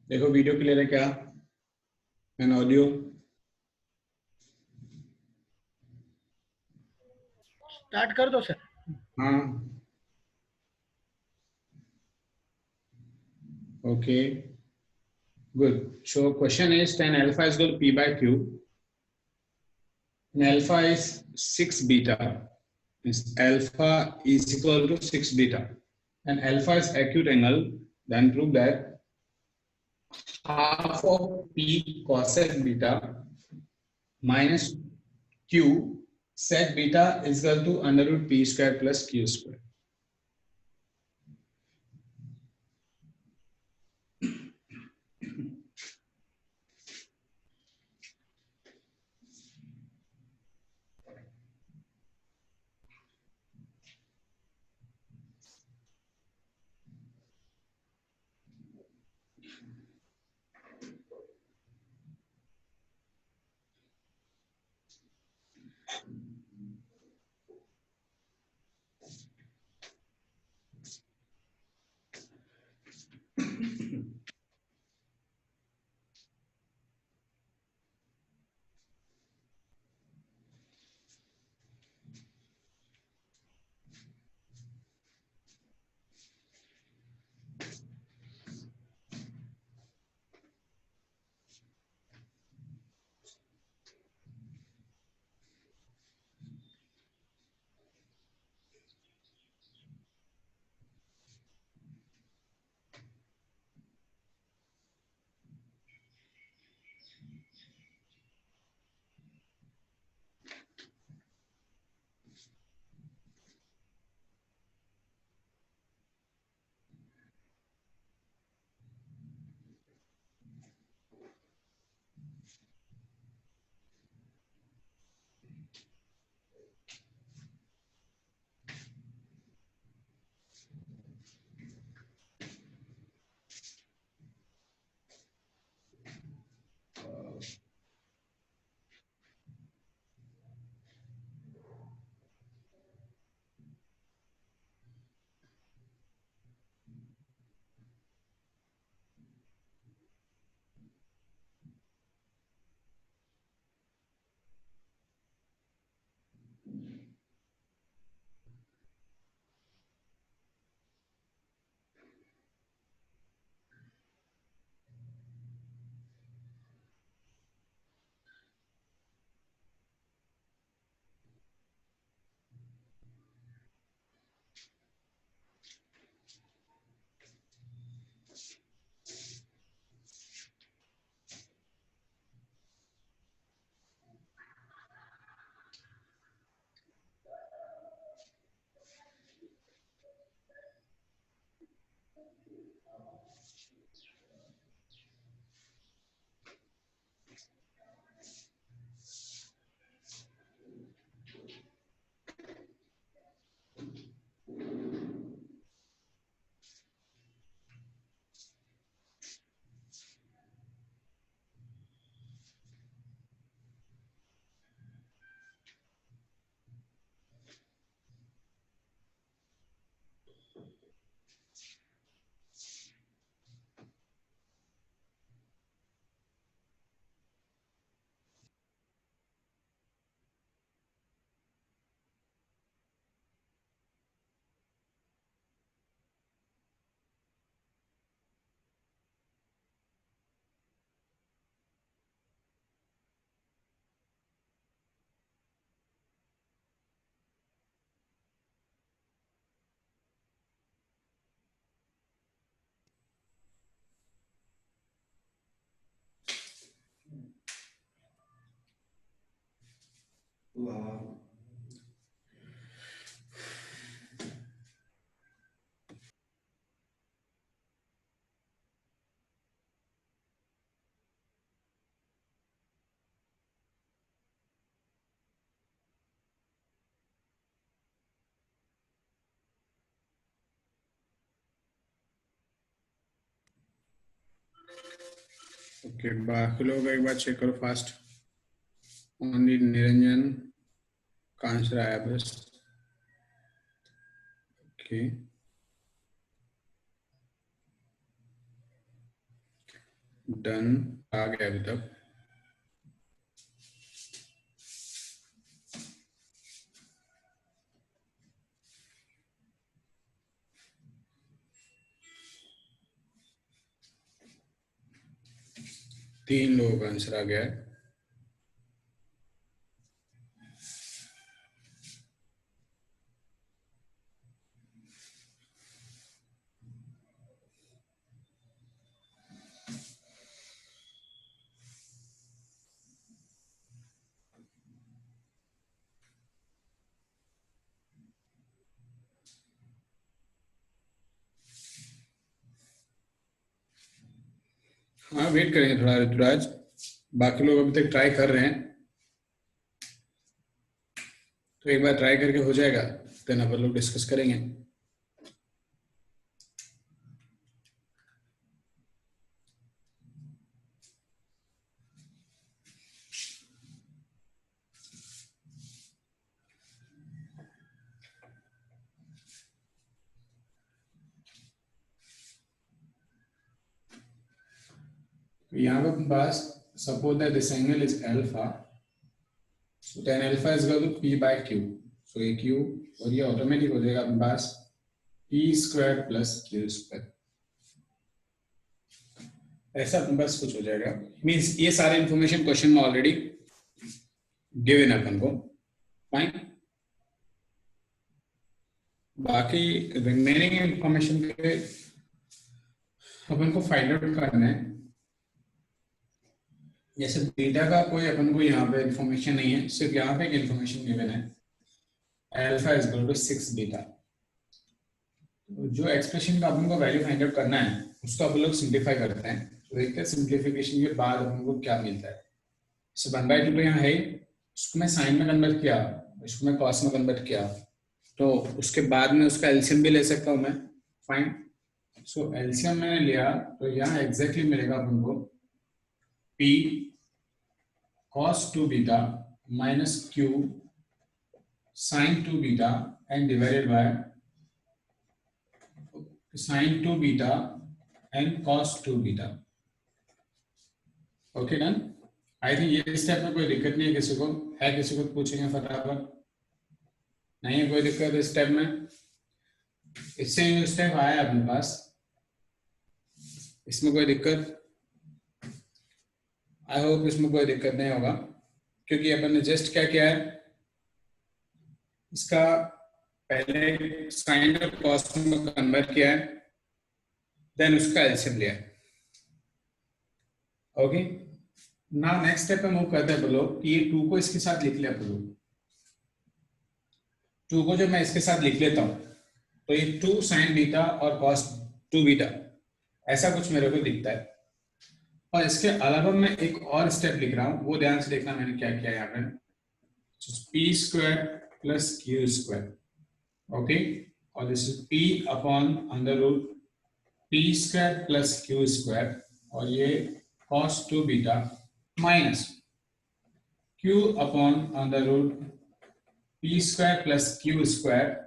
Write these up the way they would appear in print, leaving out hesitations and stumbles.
देखो video clear है क्या एंड ऑडियो? स्टार्ट कर दो सर। हाँ, okay, good. So question is tan alpha is equal to p by q and alpha is 6 beta, means alpha is equal to 6 beta and alpha is acute angle. Then prove that half of p cosec beta minus q sec beta is equal to under root p square plus q square. Wow. Okay, बाकी लोग एक बार check करो fast. Only Niranjan का answer आया बस. Okay, done आ गया अभी तक। तीन लोगों का आंसर आ गया है। हाँ वेट करेंगे थोड़ा ऋतुराज, बाकी लोग अभी तक ट्राई कर रहे हैं, तो एक बार ट्राई करके हो जाएगा देन अपन लोग डिस्कस करेंगे। यहाँ पे पास suppose that this angle is alpha, so tan alpha is equal to p by q, so ये q और ये ऑटोमेटिक हो जाएगा अपने पास p square plus q square, ऐसा अपने पास कुछ हो जाएगा। मींस ये सारे इंफॉर्मेशन क्वेश्चन में ऑलरेडी गिवन अपन को, फाइन। बाकी रिमेनिंग इंफॉर्मेशन के अपन को फाइंड आउट करना है। जैसे बीटा का कोई अपन को यहाँ पे इंफॉर्मेशन नहीं है, सिर्फ यहाँ पे एक इंफॉर्मेशन गिवन है, alpha is equal to 6 beta. तो जो एक्सप्रेशन का अपन को वैल्यू फाइंड आउट करना है उसको अपन लोग सिंप्लीफाई करते हैं। तो देखते हैं सिंप्लीफिकेशन के बाद अपन को क्या मिलता है। सो 1/2 तो यहाँ है, उसको मैं साइन में कन्वर्ट किया, इसको मैं कॉस में कन्वर्ट किया, तो उसके बाद में उसका एलसीएम भी ले सकता हूँ मैं, फाइन। सो एलसीएम मैंने लिया तो यहाँ एग्जैक्टली मिलेगा अपन को p cos 2 beta minus q sin 2 beta and divided by sin 2 beta and cos 2 beta. Okay done. I think ये स्टेप में कोई दिक्कत नहीं है किसी को, है किसी को पूछेंगे फटाफट? नहीं है कोई दिक्कत इस स्टेप में? इससे ये स्टेप आया अपने पास, इसमें कोई दिक्कत? आई होप इसमें कोई दिक्कत नहीं होगा, क्योंकि अपन ने जस्ट क्या किया है, इसका पहले साइन और कॉस में कन्वर्ट किया है, देन उसका एलसीएम लिया है। ओके, ना नेक्स्ट स्टेप पे मूव करते हैं बोलो कि ये 2 को इसके साथ लिख लिया बोलो, 2 को जब मैं इसके साथ लिख लेता हूं तो ये 2 साइन बीटा और कॉस 2 बीटा ऐसा कुछ मेरे को दिखता है। और इसके अलावा मैं एक और स्टेप लिख रहा हूं, वो ध्यान से देखना मैंने क्या किया यहाँ पे, P square plus Q square. Okay, और this is p upon under root P square plus Q square, और ये cos 2 beta minus q upon under root P square plus Q square,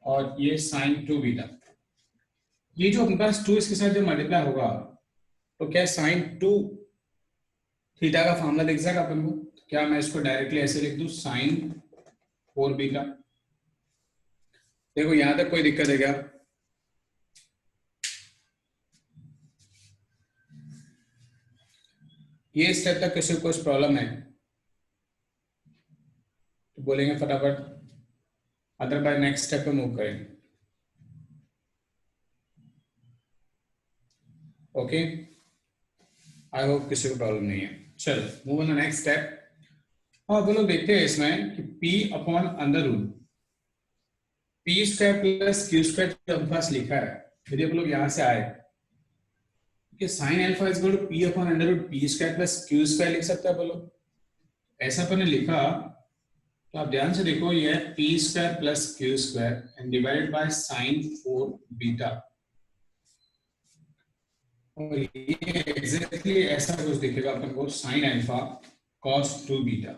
और ये sin 2 बीटा। ये जो अपने पास 2 इसके साथ जो मल्टीप्लाई होगा तो क्या sin 2 थीटा का फॉर्मूला दिख जाएगा अपन को? क्या मैं इसको डायरेक्टली ऐसे लिख दूं sin 4 बीटा? देखो यहां तक कोई दिक्कत है क्या? ये स्टेप तक किसी को कुछ प्रॉब्लम है तो बोलेंगे फटाफट, अदरवाइज नेक्स्ट स्टेप पे मूव करेंगे। ओके, आई होप किसी को प्रॉब्लम नहीं है। चलो move on the next step. और बोलो देखते हैं इसमें कि p upon under root P square plus Q square जो अपने पास लिखा है, यदि आप लोग यहां से आए कि sine alpha is equal to p upon under root P square plus Q square लिख सकते हैं बोलो, ऐसा अपन ने लिखा तो आप ध्यान से देखो, ये है P square plus Q square and divided by sign 4 beta, और ये एग्जैक्टली ऐसा कुछ दिखेगा अपन को, sine alpha cos 2 beta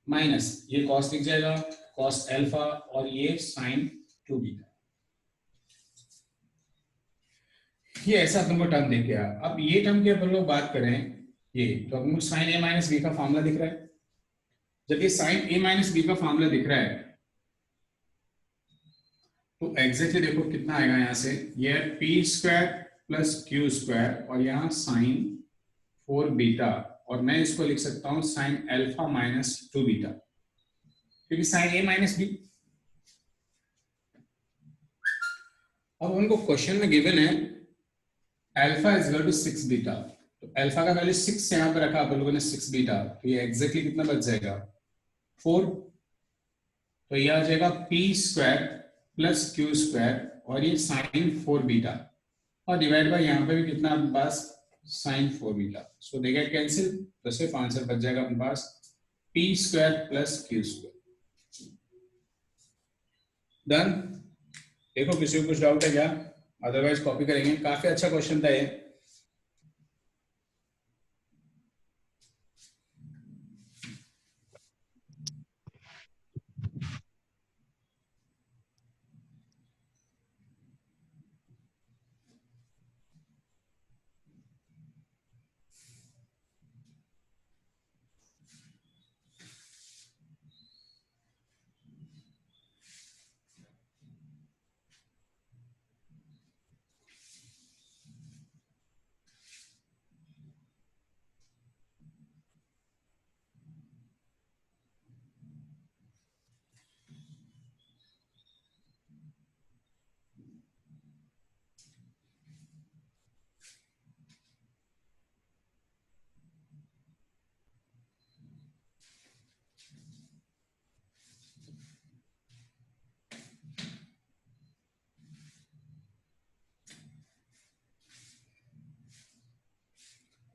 minus ये cos दिख जाएगा cos अल्फा और ये sin 2 बीटा। ये ऐसा तुमको टर्म देख गया। अब ये टर्म की अपन लोग बात करें, ये तो अपन को साइन ए माइनस बी का फॉर्मूला दिख रहा है। जब ये साइन ए माइनस बी का फॉर्मूला दिख रहा है तो एग्जैक्टली देखो कितना आएगा यहाँ से, ये P square plus Q square और यहाँ साइन 4 बीटा, और मैं इसको लिख सकता हूँ साइन अल्फा माइनस 2 बीटा, क्योंकि साइन ए माइनस बी। अब उनको क्वेश्चन में गिवन है alpha is equal to 6 beta, तो अल्फा का वैल्यू 6 यहाँ पे रखा अपन लोगों ने 6 बीटा, तो ये एग्जैक्टली कितना बच जाएगा 4, तो ये आ जाएगा P square plus Q square और ये साइन 4 बीटा, और डिवाइड बाय यहाँ पे भी कितना अपने पास sine 4 beta, so they get cancel, तो सिर्फ आंसर बच जाएगा अपने पास P square plus Q square. Done. देखो किसी को कुछ डाउट है क्या, अदरवाइज कॉपी करेंगे। काफी अच्छा क्वेश्चन था ये।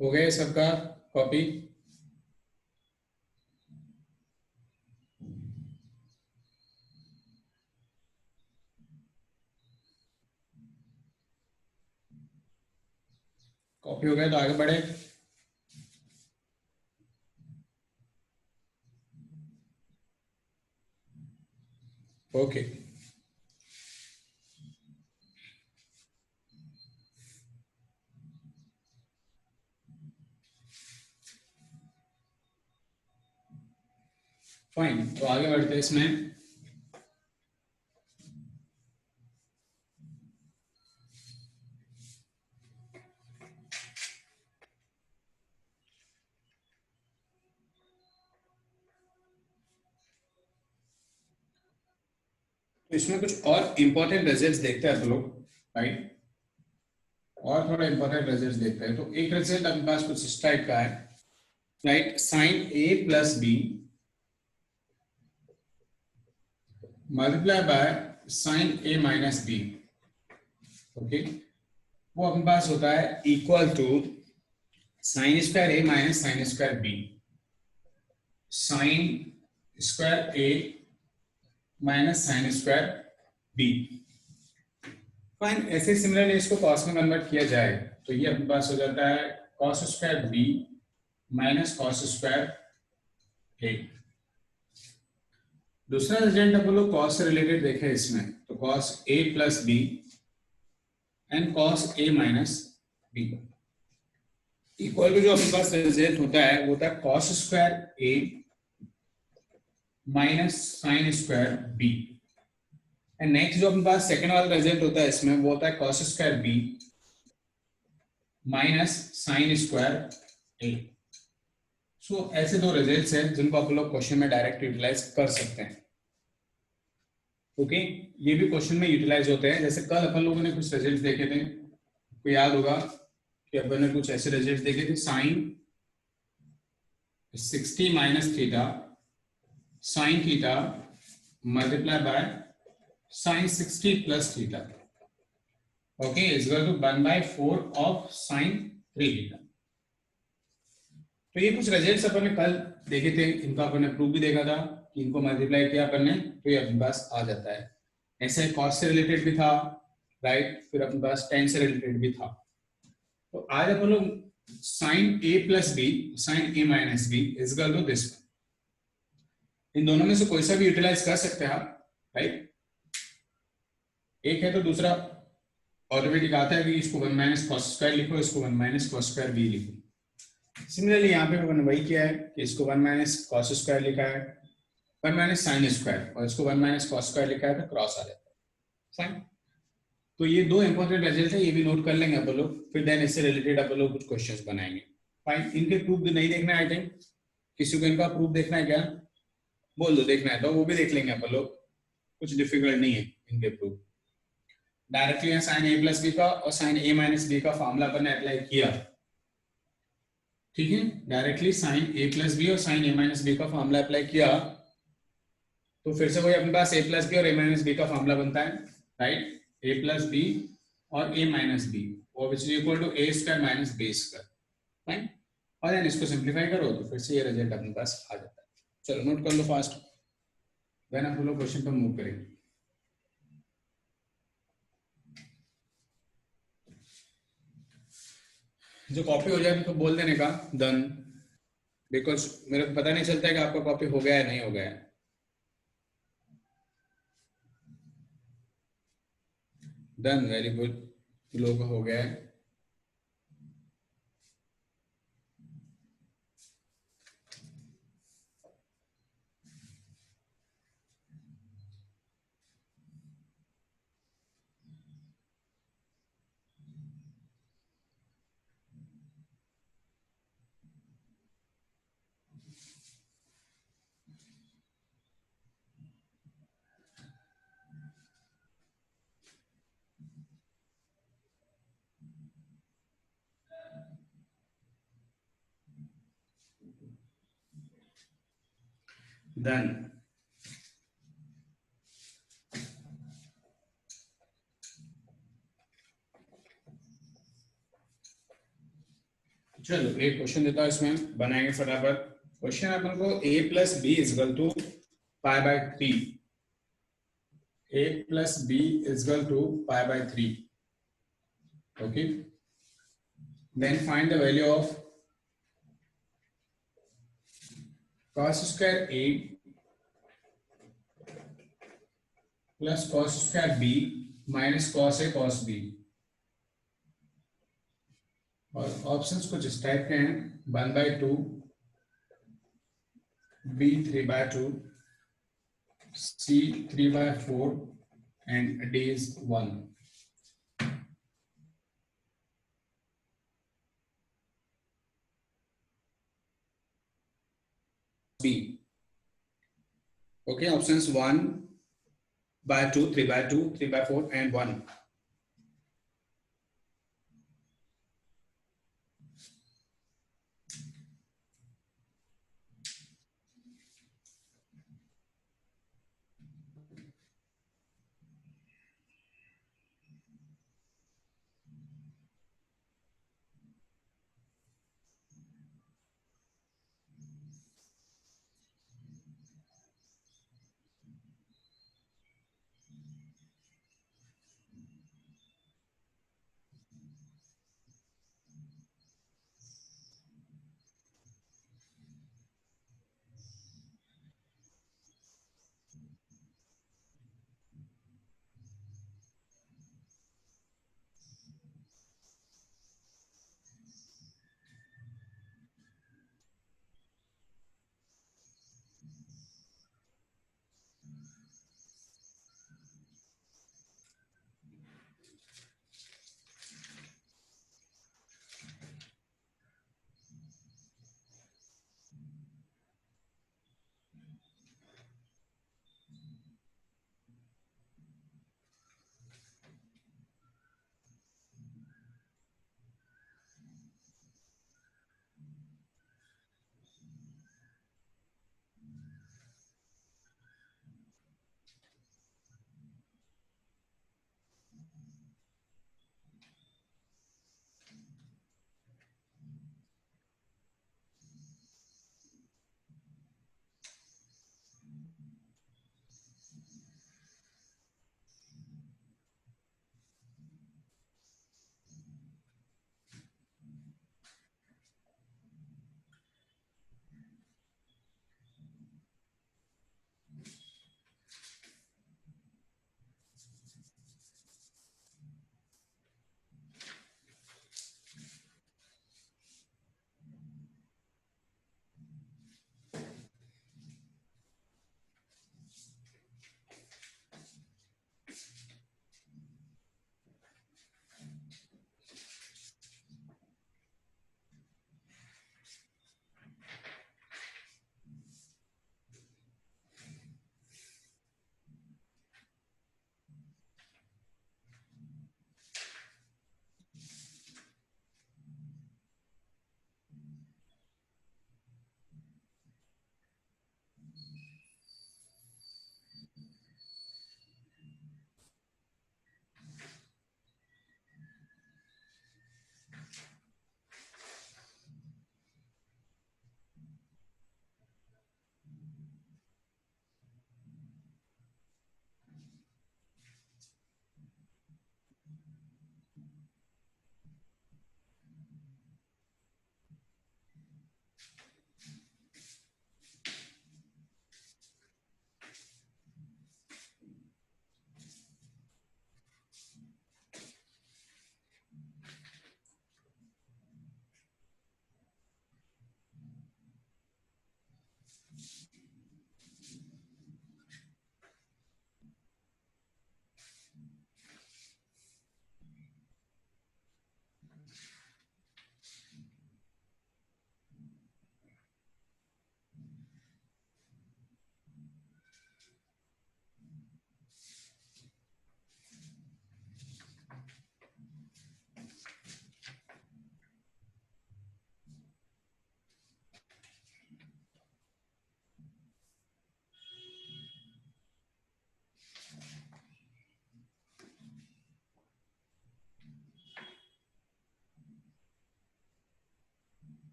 हो गया सबका कॉपी? कॉपी हो गया तो आगे बढ़े। ओके फाइन, तो आगे बढ़ते हैं इसमें। तो इसमें कुछ और इंपॉर्टेंट रिजल्ट्स देखते हैं आप लोग, राइट, और थोड़ा इंपॉर्टेंट रिजल्ट्स देखते हैं। तो एक रिजल्ट अपने पास कुछ इस टाइप का है, right, sine A plus B multiply by sine A minus B, okay, वो अपने पास होता है equal to sine square A minus sine square B, sine square A minus sine square B. Fine, ऐसे सिमिलरली इसको cos में convert किया जाए तो ये अपने पास हो जाता है cos square B minus cos square A. दूसरा रिजल्ट अपन लोग कॉस से रिलेटेड देखें इसमें, तो cos A plus B and cos A minus B equal to जो अपने पास रिजल्ट होता है वो होता है cos square A minus sine square B. And next जो अपने पास सेकंड वाला रिजल्ट होता है इसमें वो होता है cos square B minus sine square A. So ऐसे दो रिजल्ट्स हैं जिनको आप लोग क्वेश्चन में डायरेक्ट यूटिलाइज कर सकते हैं। ओके, ये भी क्वेश्चन में यूटिलाइज होते हैं। जैसे कल अपन लोगों ने कुछ रिजल्ट्स देखे थे, आपको याद होगा कि अपन ने कुछ ऐसे रिजल्ट्स देखे थे, sine 60 minus theta sine theta multiply by sine 60 plus theta, okay, is equal to 1/4 of sine 3 theta. तो ये कुछ रिजल्ट्स अपन ने कल देखे थे, इनका अपन ने प्रूफ भी देखा था कि इनको मल्टीप्लाई किया अपन ने तो ये अपने पास आ जाता है। ऐसे कॉस से रिलेटेड भी था, राइट, फिर अपने पास टेन से रिलेटेड भी था। तो आज अपन लोग sine A plus B sine A minus B is equal to this, इन दोनों में से कोई सा भी यूटिलाइज कर सकते हैं आप, राइट। एक है तो दूसरा ऑटोमेटिक आता है कि इसको 1 माइनस कॉस स्क्वायर लिखो, इसको 1 माइनस कॉस स्क्वायर बी लिखो। सिमिलरली यहाँ पे मैंने वही किया है कि इसको 1 माइनस कॉस स्क्वायर लिखा है, 1 माइनस साइन स्क्वायर, और इसको 1 माइनस कॉस स्क्वायर लिखा है, तो क्रॉस आ जाता है। फाइन। तो ये दो इंपॉर्टेंट रिजल्ट है, ये भी नोट कर लेंगे आप लोग, फिर देन इससे रिलेटेड आप लोग कुछ क्वेश्चंस बनाएंगे। फाइन। इनके प्रूफ नहीं देखना है, आई थिंक किसी को इनका प्रूफ देखना है क्या? बोल दो देखना है तो वो भी देख लेंगे आप लोग, कुछ डिफिकल्ट नहीं है इनके proof. Directly sign A plus B का और साइन ए माइनस बी का फॉर्मूला अपन ने अप्लाई किया, ठीक है। Directly sign A plus B और साइन ए माइनस बी का फॉर्मूला अप्लाई किया, तो फिर से वही अपने पास ए प्लस बी और ए माइनस बी का फॉर्मूला बनता है, राइट। ए प्लस बी और A minus B, which is equal to A square minus B square, fine. और देन इसको सिंप्लीफाई करो तो फिर से ये रिजल्ट अपने पास आ जाता है। चलो नोट कर लो फास्ट, देन आप लोग क्वेश्चन पर मूव करेंगे। जो कॉपी हो जाए तो बोल देने का डन, बिकॉज मेरे को पता नहीं चलता है कि आपका कॉपी हो गया है नहीं हो गया है। डन, वेरी गुड, लोग हो गया है। डन। चलो एक क्वेश्चन देता हूं, इसमें बनाएंगे फटाफट। क्वेश्चन अपन को a plus B is equal to pi by 3, a plus B is equal to pi by 3, okay. Then find the value of cos square a plus cos square b minus cos a cos b। और options कुछ इस type के हैं, 1/2, b 3/2, c 3/4 and d is 1। b, okay, options 1/2, 3/2, 3/4 and 1।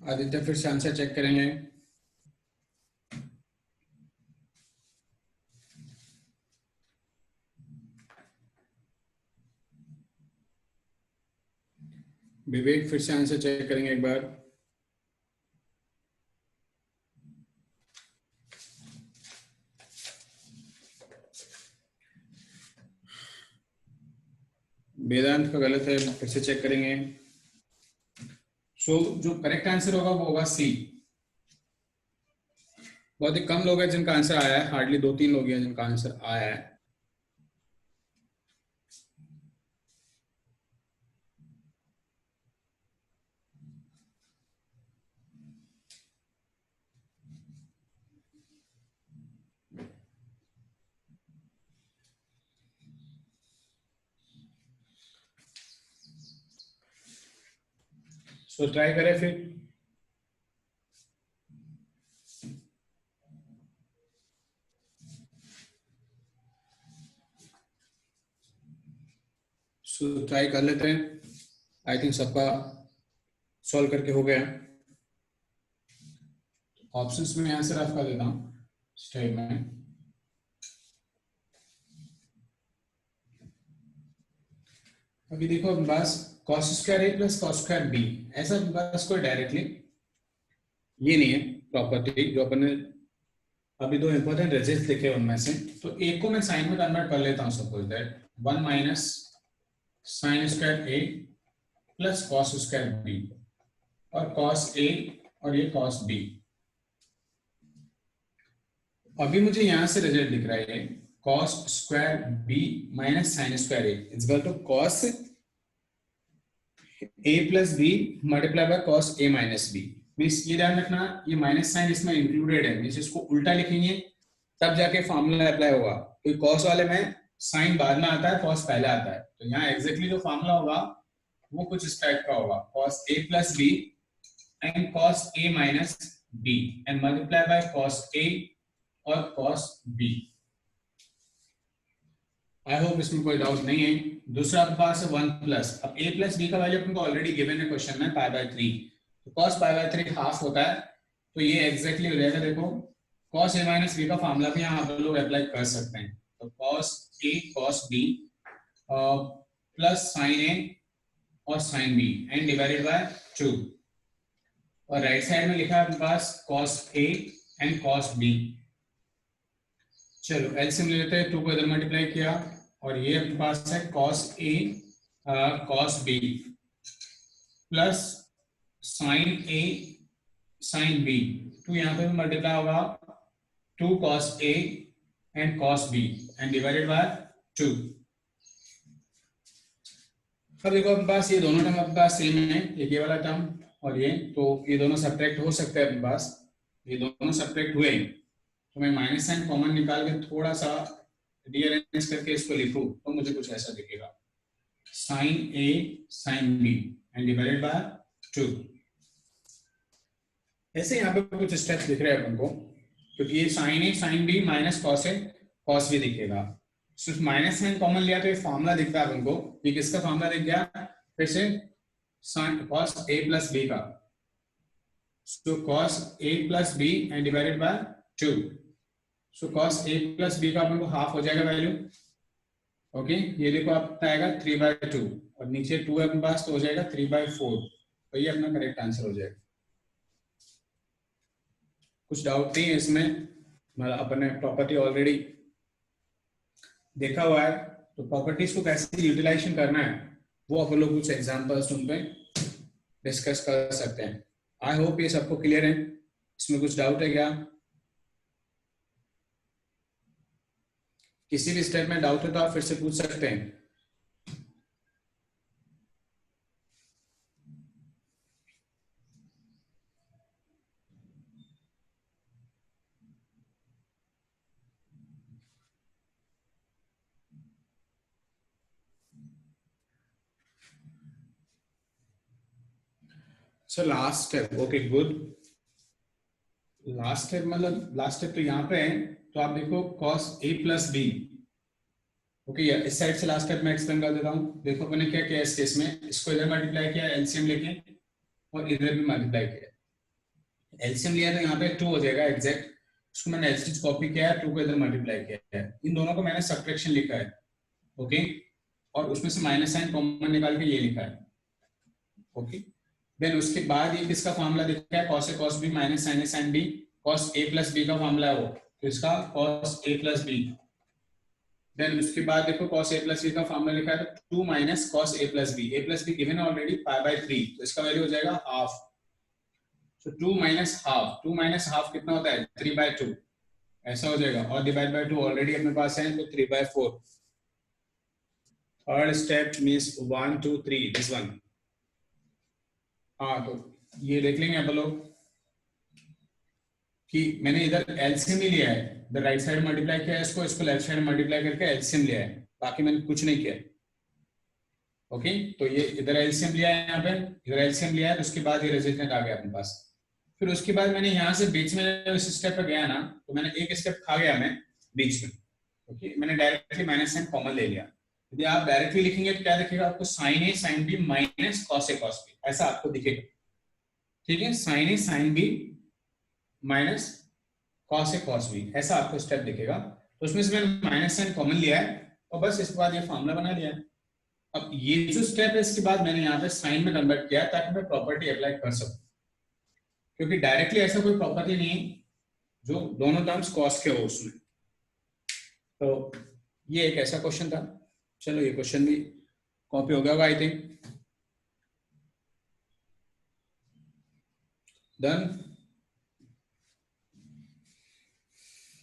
Aditya फिर से answer check करेंगे। विवेक फिर से आंसर चेक करेंगे एक बार। वेदांत का गलत है, फिर से चेक करेंगे। सो जो करेक्ट आंसर होगा वो होगा सी। बहुत ही कम लोग हैं जिनका आंसर आया है, हार्डली 2-3 लोग हैं जिनका आंसर आया है। सो ट्राई करें फिर। सो ट्राई कर लेते हैं। आई थिंक सबका सॉल्व करके हो गया। ऑप्शंस में आंसर आपका देता हूं स्टेप में। अभी देखो बस cos square a plus cos square b, ऐसा बस कोई डायरेक्टली ये नहीं है प्रॉपर्टी जो अपन ने अभी दो इंपॉर्टेंट रिजल्ट लिखे उनमें से। तो एक को मैं साइन में कन्वर्ट कर लेता हूं। Suppose that 1 minus sine square a plus cos square b, और cos a और ये cos b। अभी मुझे यहां से रिजल्ट दिख रहा है cos square b minus sine square a is equal to cos a plus B multiply by cos a minus B. Means ये ध्यान रखना ये माइनस साइन इसमें इंक्लूडेड है। मीन्स इसको उल्टा लिखेंगे तब जाके फॉर्मूला अप्लाई होगा, क्योंकि cos वाले में साइन बाद में आता है, cos पहले आता है। तो यहाँ एग्जैक्टली जो फॉर्मूला होगा वो कुछ इस टाइप का होगा, cos a plus B and cos a minus B and multiply by cos a और cos b। आई होप इसमें कोई डाउट नहीं है। दूसरा आपके पास है 1 प्लस, अब a प्लस बी का वैल्यू अपन को ऑलरेडी गिवन है क्वेश्चन में π/3, तो cos π/3 हाफ होता है। तो ये एग्जैक्टली हो जाएगा। देखो cos a माइनस बी का फॉर्मूला भी यहाँ आप लोग अप्लाई कर सकते हैं। तो cos a cos b plus sine a और sine b and divided by 2, और राइट साइड में लिखा है आपके पास cos a and cos b। चलो एलसीएम ले लेते हैं। 2 को इधर मल्टीप्लाई किया और ये अपने पास है cos a cos b plus sine a sine b। 2 यहाँ पे भी मल्टीप्लाई होगा 2 cos a and cos b and divided by 2। अब देखो अपने पास ये दोनों टर्म अपने पास सेम है, एक ये वाला टर्म और ये, तो ये दोनों सब्ट्रैक्ट हो सकते हैं अपने पास। ये दोनों सब्ट्रैक्ट हुए, तो मैं माइनस साइन कॉमन निकाल के थोड़ा सा रीअरेंज करके इसको लिखूं तो मुझे कुछ ऐसा दिखेगा, sine a sine b and divided by 2। ऐसे यहाँ पे कुछ स्टेप्स दिख रहे हैं अपन को, क्योंकि ये sine a sine b minus cos a cos b दिखेगा। सिर्फ माइनस साइन कॉमन लिया तो ये फॉर्मूला दिखता है अपन को। ये किसका फॉर्मूला दिख गया? फिर से cos a प्लस b का, so cos a plus b and divided by 2। So cos a plus b का अपन को हाफ हो जाएगा वैल्यू। ओके ये देखो आपका आएगा 3/2 और नीचे 2 है अपने पास तो हो जाएगा 3/4। तो ये अपना करेक्ट आंसर हो जाएगा। कुछ डाउट नहीं है इसमें, मतलब अपन ने प्रॉपर्टी ऑलरेडी देखा हुआ है। तो प्रॉपर्टीज को कैसे यूटिलाइजेशन करना है वो अपन लोग कुछ एग्जांपल्स उन पे डिस्कस कर सकते हैं। आई होप ये सबको क्लियर है। इसमें कुछ डाउट है क्या? किसी भी स्टेप में डाउट है तो आप फिर से पूछ सकते हैं। So last step, okay good. Last step मतलब लास्ट स्टेप तो यहाँ पे है। तो आप देखो cos a plus B. Okay इस साइड से लास्ट स्टेप में एक्सप्लेन कर देता हूँ। देखो मैंने क्या किया इस केस में, इसको इधर मल्टीप्लाई किया एलसीएम लेके और इधर भी मल्टीप्लाई किया। एलसीएम लिया तो यहाँ पे 2 हो जाएगा एग्जैक्ट, उसको मैंने एलसीएम कॉपी किया है, 2 को इधर मल्टीप्लाई किया है, इन दोनों को मैंने सब्ट्रैक्शन लिखा है, ओके, और उसमें से माइनस साइन कॉमन निकाल के ये लिखा है, ओके। देन उसके बाद ये किसका फॉर्मूला दिखा है, cos a cos b minus sin a sin b, cos a plus b का फॉर्मूला है वो, तो इसका cos a plus b। Then उसके बाद देखो cos a प्लस b का फॉर्मूला लिखा है तो 2 minus cos a plus b given है ऑलरेडी पाई बाय 3, तो इसका वैल्यू हो जाएगा हाफ। सो 2 माइनस हाफ कितना होता है 3/2, ऐसा हो जाएगा, और डिवाइड बाय 2 ऑलरेडी अपने पास है तो 3/4। Third step means 1 2 3 this one. हाँ तो ये देख लेंगे आप लोग कि मैंने इधर एलसीएम ही लिया है, इधर राइट साइड मल्टीप्लाई किया है इसको, इसको लेफ्ट साइड मल्टीप्लाई करके एलसीएम लिया है, बाकी मैंने कुछ नहीं किया, ओके। तो ये इधर एलसीएम लिया है, यहाँ पे इधर एलसीएम लिया है, तो उसके बाद ये रिजल्टेंट आ गया अपने पास। फिर उसके बाद मैंने यहाँ से बीच में इस स्टेप पे गया ना, तो मैंने एक स्टेप खा गया मैं बीच में, ओके, मैंने डायरेक्टली माइनस साइन कॉमन ले लिया। यदि आप डायरेक्टली लिखेंगे तो क्या दिखेगा आपको, sign A sine B minus cos A cos B, ऐसा आपको दिखेगा, ठीक है, sign A sine B minus cos A cos B, ऐसा आपको स्टेप दिखेगा। तो उसमें से मैंने माइनस साइन कॉमन लिया है और बस इसके बाद ये फॉर्मूला बना लिया है। अब ये जो स्टेप है इसके बाद मैंने यहाँ पे साइन में कन्वर्ट किया ताकि मैं प्रॉपर्टी अप्लाई कर सकूं, क्योंकि डायरेक्टली ऐसा कोई प्रॉपर्टी नहीं है जो दोनों टर्म्स कॉस के हो उसमें। तो ये एक ऐसा क्वेश्चन था, चलो ये क्वेश्चन भी कॉपी हो गया होगा आई थिंक, डन।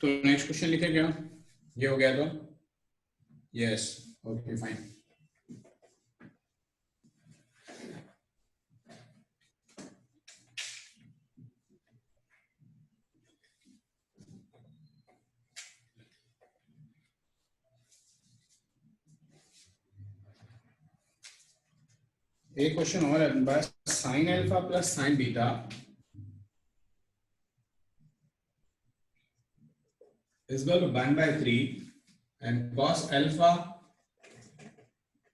तो नेक्स्ट क्वेश्चन लिखे क्या, ये हो गया तो यस, ओके फाइन। एक क्वेश्चन और है बस, sine alpha plus sign beta is equal to 1/3 and cos alpha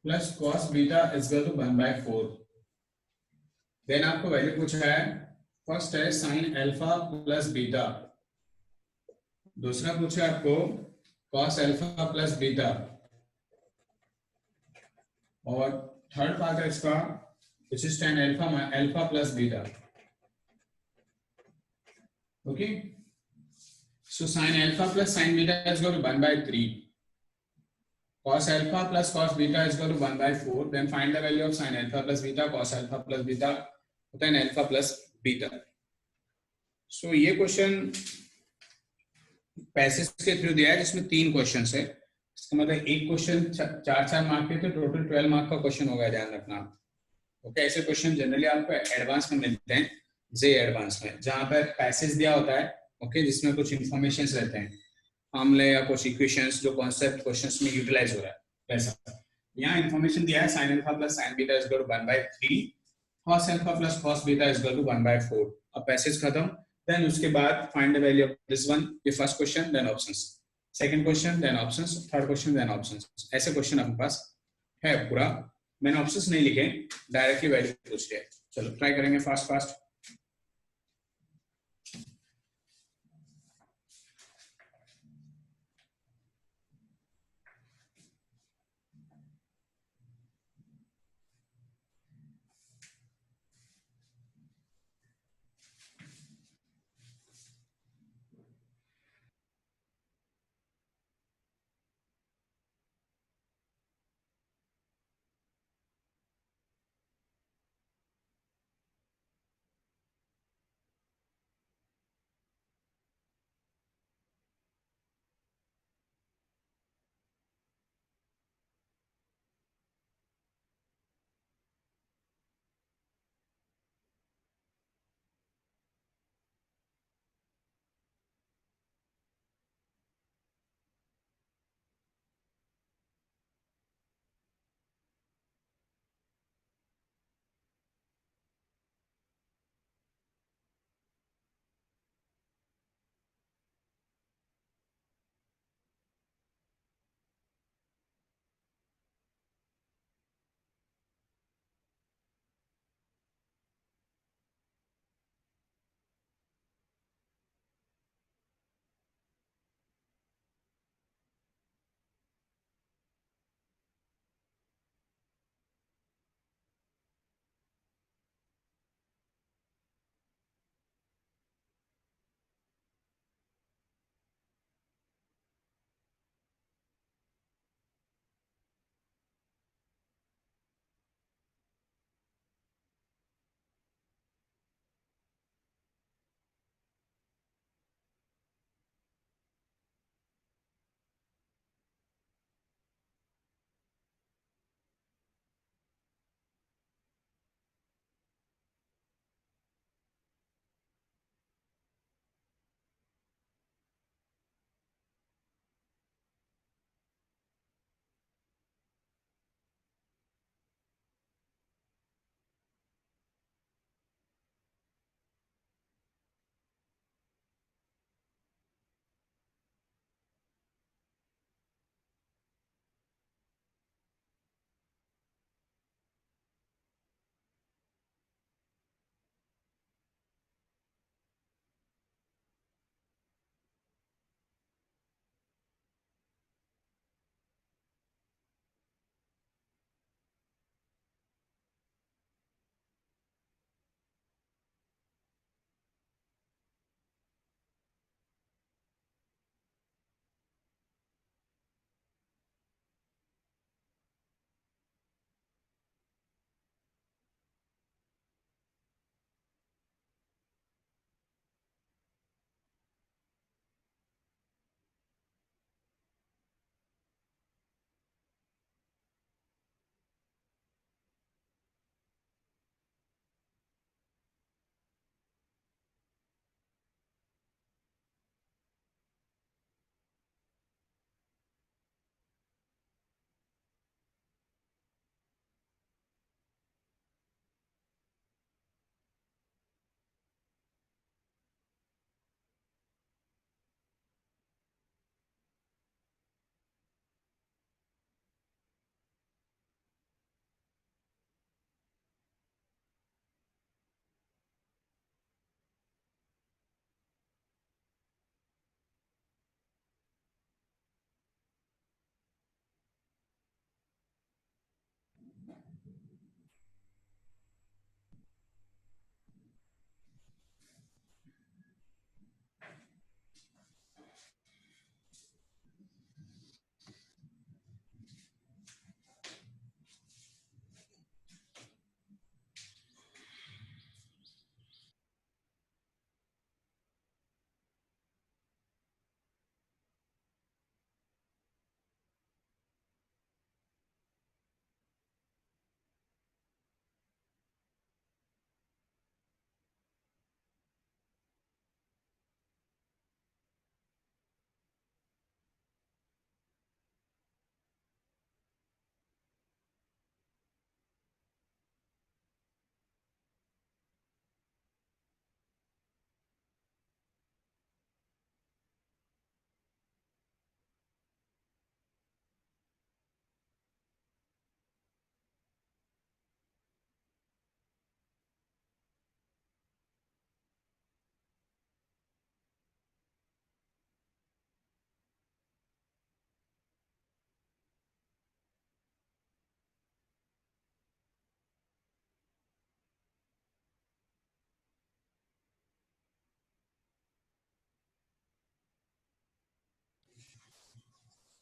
plus cos beta is equal to 1/4। Then आपको वैल्यू पूछा है, फर्स्ट है साइन अल्फा प्लस बीटा, दूसरा पूछा है आपको cos अल्फा प्लस बीटा, और थर्ड पार्ट है इसका which is tan alpha plus beta, okay. So sin alpha plus sin beta is equal to 1/3. Cos alpha plus cos beta is equal to 1/4. Then find the value of sin alpha plus beta. Cos alpha plus beta होता है alpha plus beta. So ये question passage के through दिया है जिसमें 3 questions है, इसका मतलब एक क्वेश्चन 4 मार्क के, तो टोटल 12 मार्क का क्वेश्चन होगा, ध्यान रखना, ओके। ऐसे क्वेश्चन जनरली आपको एडवांस में मिलते हैं, जे एडवांस में, जहां पर पैसेज दिया होता है, ओके, जिसमें कुछ इंफॉर्मेशन रहते हैं, फॉर्मूले या कुछ इक्वेशंस जो कॉन्सेप्ट क्वेश्चंस में यूटिलाइज हो रहा है, वैसा यहाँ इंफॉर्मेशन दिया है, sin alpha plus sin beta is equal to 1/3, cos alpha plus cos beta is equal to 1/4। अब पैसेज खत्म, देन उसके बाद find the value of this one, ये first question, then options, second question, then options, third question, then options, ऐसे question अपने पास है पूरा। मैंने ऑप्शंस नहीं लिखे, डायरेक्टली वैल्यू पूछ लिया, चलो ट्राई करेंगे फास्ट फास्ट।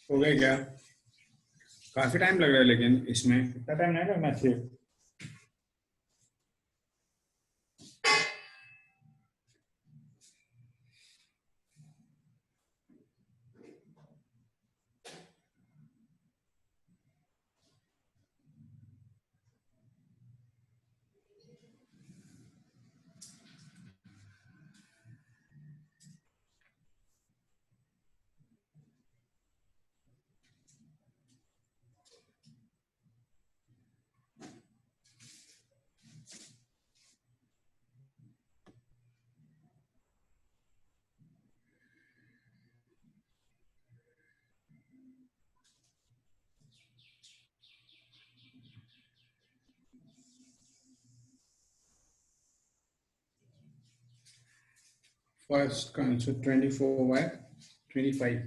हो गया क्या? काफी टाइम लग रहा है लेकिन इसमें। इतना टाइम नहीं लगना चाहिए। फर्स्ट का आंसर 24/25।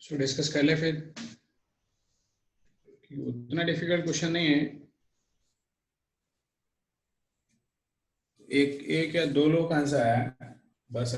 सो डिस्कस कर ले फिर, उतना डिफिकल्ट क्वेश्चन नहीं है, एक या दो लोग का आंसर आया बस।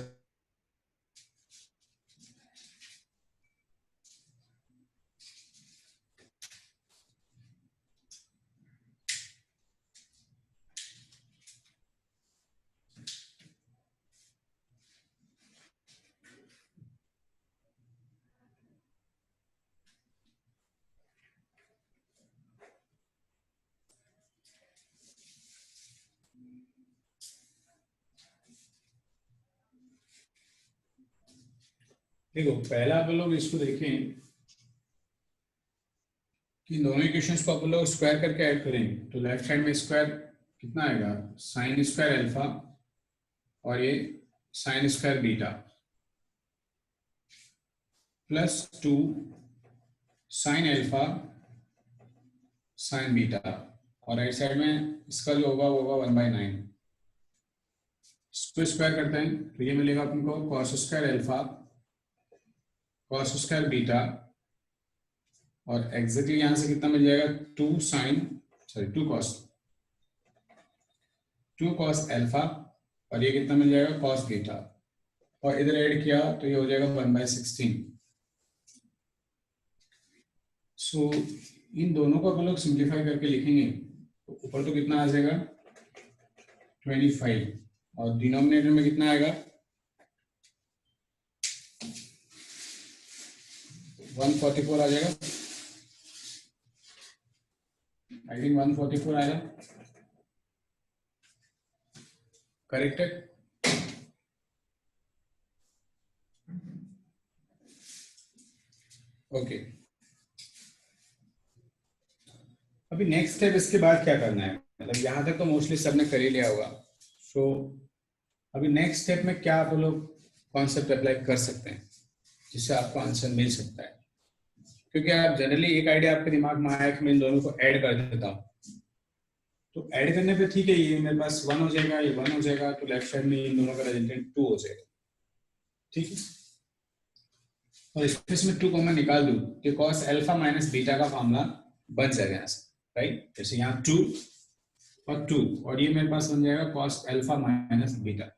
देखो पहला आप लोग इसको देखें कि दोनों इक्वेशंस को आप लोग स्क्वायर करके ऐड करेंगे तो लेफ्ट साइड में स्क्वायर कितना आएगा, साइन स्क्वायर अल्फा और ये sine square beta plus 2 sine alpha sign beta, और राइट साइड में इसका जो होगा वो होगा 1/9। इसको स्क्वायर करते हैं तो ये मिलेगा तुमको cos square alpha cos square beta, और एग्जैक्टली यहां से कितना मिल जाएगा 2 कॉस अल्फा, और ये कितना मिल जाएगा कॉस बीटा, और इधर ऐड किया तो ये हो जाएगा 1/16। सो इन दोनों को अपन लोग सिंप्लीफाई करके लिखेंगे तो ऊपर तो कितना आ जाएगा 25, और डिनोमिनेटर में कितना आएगा 144 आ जाएगा, आई थिंक 144 आएगा, करेक्ट है। ओके, अभी नेक्स्ट स्टेप इसके बाद क्या करना है, मतलब यहां तक तो मोस्टली सबने कर ही लिया होगा। सो अभी नेक्स्ट स्टेप में क्या आप लोग कॉन्सेप्ट अप्लाई कर सकते हैं जिससे आपको आंसर मिल सकता है, क्योंकि आप जनरली एक आइडिया आपके दिमाग में आया कि मैं इन दोनों को ऐड कर देता हूँ, तो ऐड करने पे ठीक है ये मेरे पास 1 हो जाएगा, ये 1 हो जाएगा, तो लेफ्ट साइड में इन दोनों का रिजल्टेंट 2 हो जाएगा, ठीक है। और इसमें 2 कॉमन निकाल दूं कि कॉस अल्फा माइनस बीटा का फॉर्मूला बन जाएगा यहाँ से, राइट। जैसे यहाँ 2 और 2, और ये मेरे पास बन जाएगा कॉस अल्फा माइनस बीटा,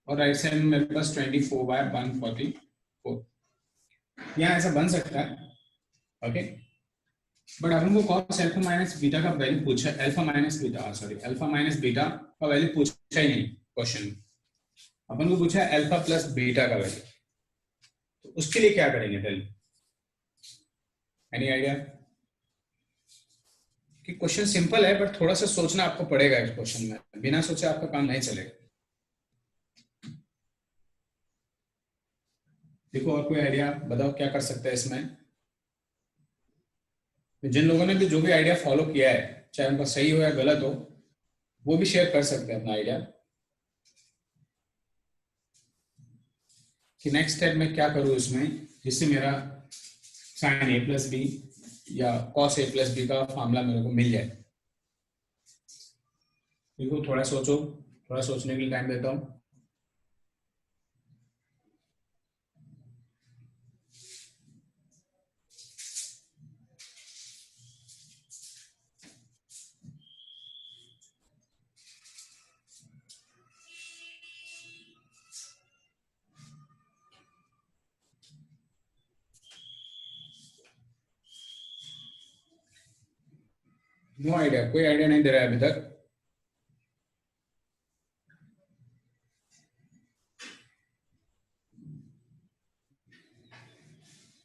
और राइट साइड में मेरे पास 24/144, यहाँ ऐसा बन सकता है, ओके। बट अब हमको कॉस अल्फा माइनस बीटा का वैल्यू पूछा, अल्फा माइनस बीटा का वैल्यू पूछा ही नहीं क्वेश्चन में, अपन को पूछा अल्फा प्लस बीटा का वैल्यू, तो उसके लिए क्या करेंगे टेल, एनी आइडिया? कि क्वेश्चन सिंपल है बट थोड़ा सा सोचना आपको पड़ेगा इस क्वेश्चन में, बिना सोचे आपका काम नहीं चलेगा। देखो और कोई आइडिया बताओ क्या कर सकते हैं इसमें, जिन लोगों ने भी जो भी आइडिया फॉलो किया है चाहे उनका सही हो या गलत हो वो भी शेयर कर सकते हैं अपना आइडिया, कि नेक्स्ट स्टेप में क्या करूं इसमें जिससे मेरा साइन ए प्लस बी या कॉस ए प्लस बी का फॉर्मूला मेरे को मिल जाए। देखो थोड़ा सोचो, थोड़ा सोचने के लिए टाइम देता हूं। नो आइडिया, कोई आइडिया नहीं दे रहा है अभी तक।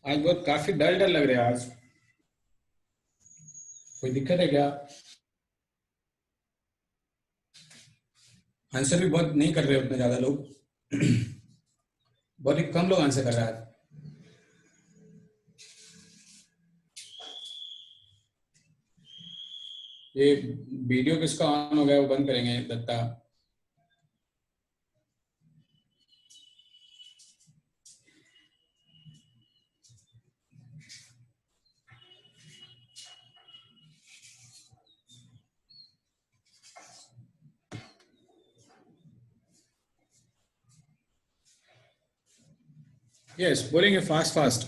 आज बहुत काफी डल डल लग रहा है आज, कोई दिक्कत है क्या? आंसर भी बहुत नहीं कर रहे उतने ज्यादा लोग बहुत ही कम लोग आंसर कर रहे हैं। ये वीडियो किसका ऑन हो गया वो बंद करेंगे दत्ता। यस बोलेंगे फास्ट फास्ट।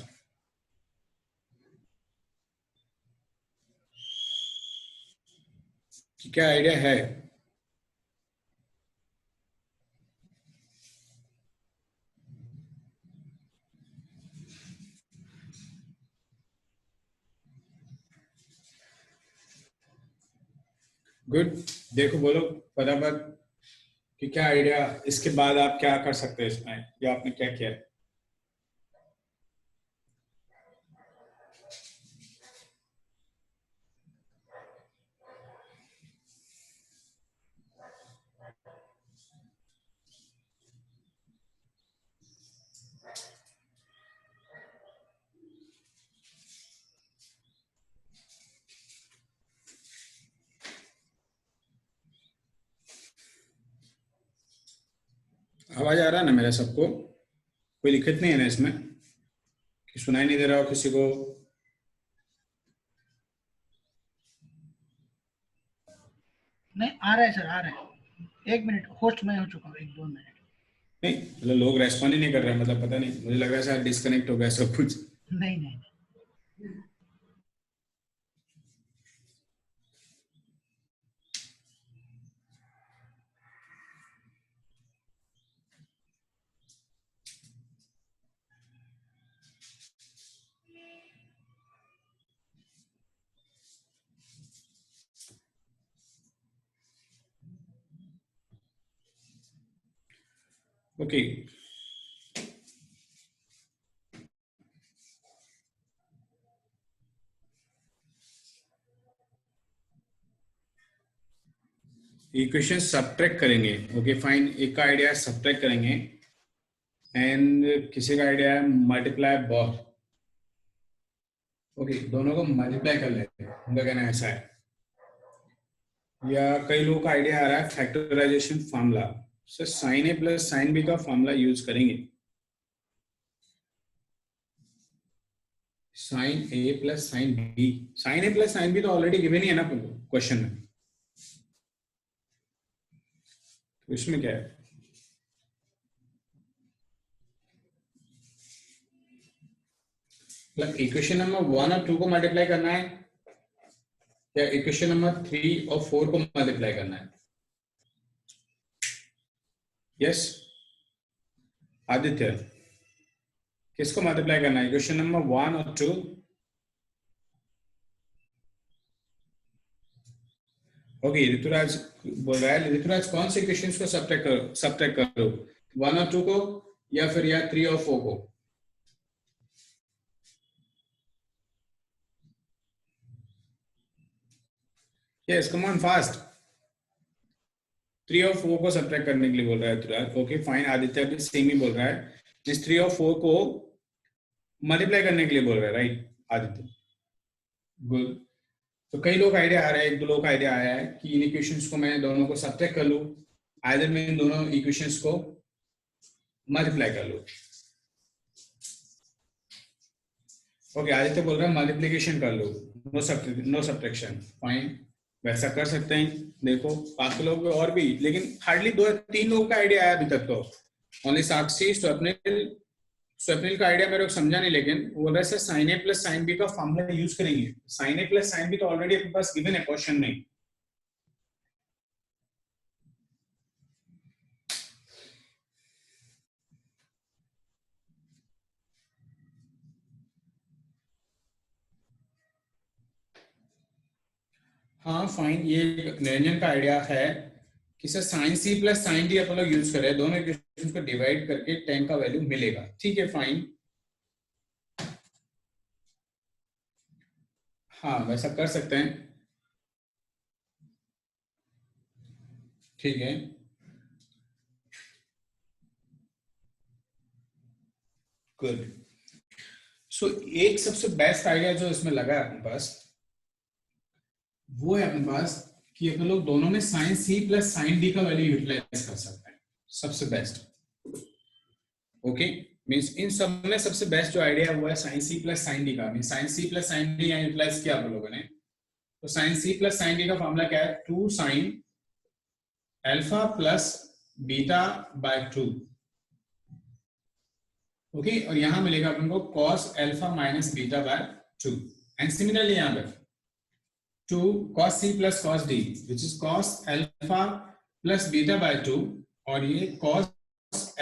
क्या आइडिया है? गुड। देखो बोलो फटाफट कि क्या आइडिया, इसके बाद आप क्या कर सकते हैं इसमें, या आपने क्या किया है? आवाज आ रहा है ना मेरा सबको? कोई दिक्कत नहीं है ना इसमें कि सुनाई नहीं दे रहा हो किसी को? नहीं आ रहा है सर, आ रहा है। 1 मिनट, होस्ट मैं हो चुका हूँ, 1-2 मिनट। नहीं मतलब लोग रेस्पॉन्ड ही नहीं कर रहे हैं, मतलब पता नहीं, मुझे लग रहा है शायद डिस्कनेक्ट हो गया सब कुछ। नहीं नहीं। ओके, इक्वेशन सब्ट्रैक्ट करेंगे। ओके फाइन, एक का आइडिया सब्ट्रैक्ट करेंगे एंड किसी का आइडिया है मल्टीप्लाई बॉर। ओके, दोनों को मल्टीप्लाई कर लेते हैं, उनका कहना ऐसा है। या कई लोगों का आइडिया आ रहा है factorisation formula, sir sign A plus sine B का फार्मूला यूज करेंगे। Sign A plus sine B, sine A plus sine B तो ऑलरेडी गिवन ही है ना क्वेश्चन में, तो इसमें क्या है? मतलब इक्वेशन नंबर 1 और 2 को मल्टीप्लाई करना है, या इक्वेशन नंबर 3 और 4 को मल्टीप्लाई करना है? यस आदित्य, किसको मल्टीप्लाई करना है, इक्वेशन नंबर 1 और 2? ओके, ऋतुराज बोल रहा है, ऋतुराज कौन से इक्वेशंस को सब्ट्रैक्ट करो 1 और 2 को, या फिर या 3 और 4 को? यस कम ऑन फास्ट, 3 और 4 को सब्ट्रैक्ट करने के लिए बोल रहा है ऋतुराज। ओके फाइन, आदित्य भी सेम ही बोल रहा है, जिस 3 और 4 को मल्टीप्लाई करने के लिए बोल रहा है, राइट आदित्य? गुड। तो कई लोग आइडिया आ रहा है, एक दो लोग का आइडिया आया है कि इन इक्वेशंस को मैं दोनों को सब्ट्रैक्ट कर लूं, आइदर मैं इन दोनों इक्वेशंस को मल्टीप्लाई कर लूं। ओके, आदित्य बोल रहा है मल्टीप्लिकेशन कर लो, नो सब्ट्रैक्शन। फाइन, वैसा कर सकते हैं। देखो बाकी लोग और भी, लेकिन हार्डली 2-3 लोगों का आइडिया आया अभी तक तो। ओनली साक्षी, स्वप्निल का आइडिया मेरे को समझा नहीं, लेकिन वो बोल रहा है sign A plus sine B का फॉर्मूला यूज करेंगे। Sign A plus sine B तो ऑलरेडी अपने पास गिवन है क्वेश्चन में। हाँ फाइन, ये निरंजन का आइडिया है कि sir sine C plus sine D अपन लोग यूज करें, दोनों इक्वेशंस को डिवाइड करके tan का वैल्यू मिलेगा। ठीक है फाइन, हाँ वैसा कर सकते हैं। ठीक है, गुड। सो एक सबसे बेस्ट आइडिया जो इसमें लगा है अपने पास, वो है अपने पास कि अपन लोग दोनों में sine C plus sine D का वैल्यू यूटिलाइज कर सकते हैं। सबसे बेस्ट, ओके मींस इन सब में सबसे बेस्ट जो आइडिया है वो है sine C plus sine D का। Means sine C plus sine D यहाँ यूटिलाइज किया आप लोगों ने, तो sine C plus sine D का फॉर्मूला क्या है, 2 sine alpha plus beta by 2। Okay, और यहां मिलेगा अपन को cos alpha minus beta by 2। And similarly यहां पर 2 cos c plus cos d which is cos alpha plus beta by 2 और ये cos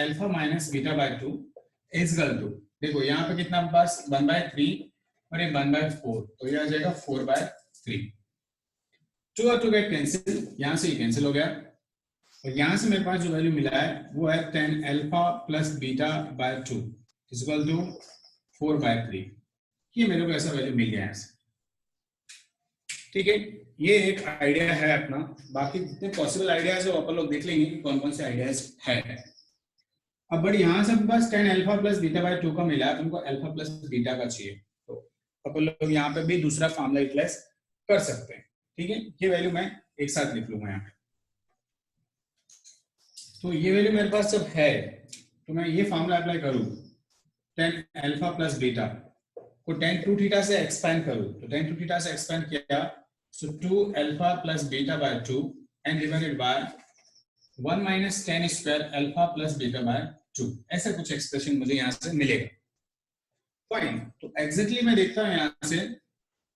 alpha minus beta by 2 is equal to, देखो यहाँ पे कितना पास 1/3 और ये 1/4, तो ये आ जाएगा 4/3। 2 और 2 गेट कैंसिल, यहाँ से ये कैंसिल हो गया और यहाँ से मेरे पास जो वैल्यू मिला है वो है tan alpha plus beta by 2 is equal to 4/3। ये मेरे को ऐसा वैल्यू मिल गया है। ठीक है, ये एक आइडिया है अपना। बाकी जितने पॉसिबल आइडियाज है वो अपन लोग देख लेंगे कि कौन कौन से आइडियाज है। अब बट यहाँ से बस tan alpha plus beta by 2 का मिला है, तुमको अल्फा प्लस बीटा का चाहिए, तो अपन लोग यहाँ पे भी दूसरा फॉर्मूला यूटिलाइज कर सकते हैं। ठीक है, ये वैल्यू मैं एक साथ लिख लूंगा यहाँ पे। तो ये वैल्यू मेरे पास जब है तो मैं ये फॉर्मूला अप्लाई करूँ, tan अल्फा प्लस बीटा को tan 2 थीटा से एक्सपेंड करूँ, तो tan 2 थीटा से एक्सपेंड किया, so 2 alpha plus beta by 2 and divided by 1 minus tan square alpha plus beta by 2, ऐसा कुछ एक्सप्रेशन मुझे यहाँ से मिलेगा। फाइन, तो एग्जैक्टली मैं देखता हूँ यहाँ से,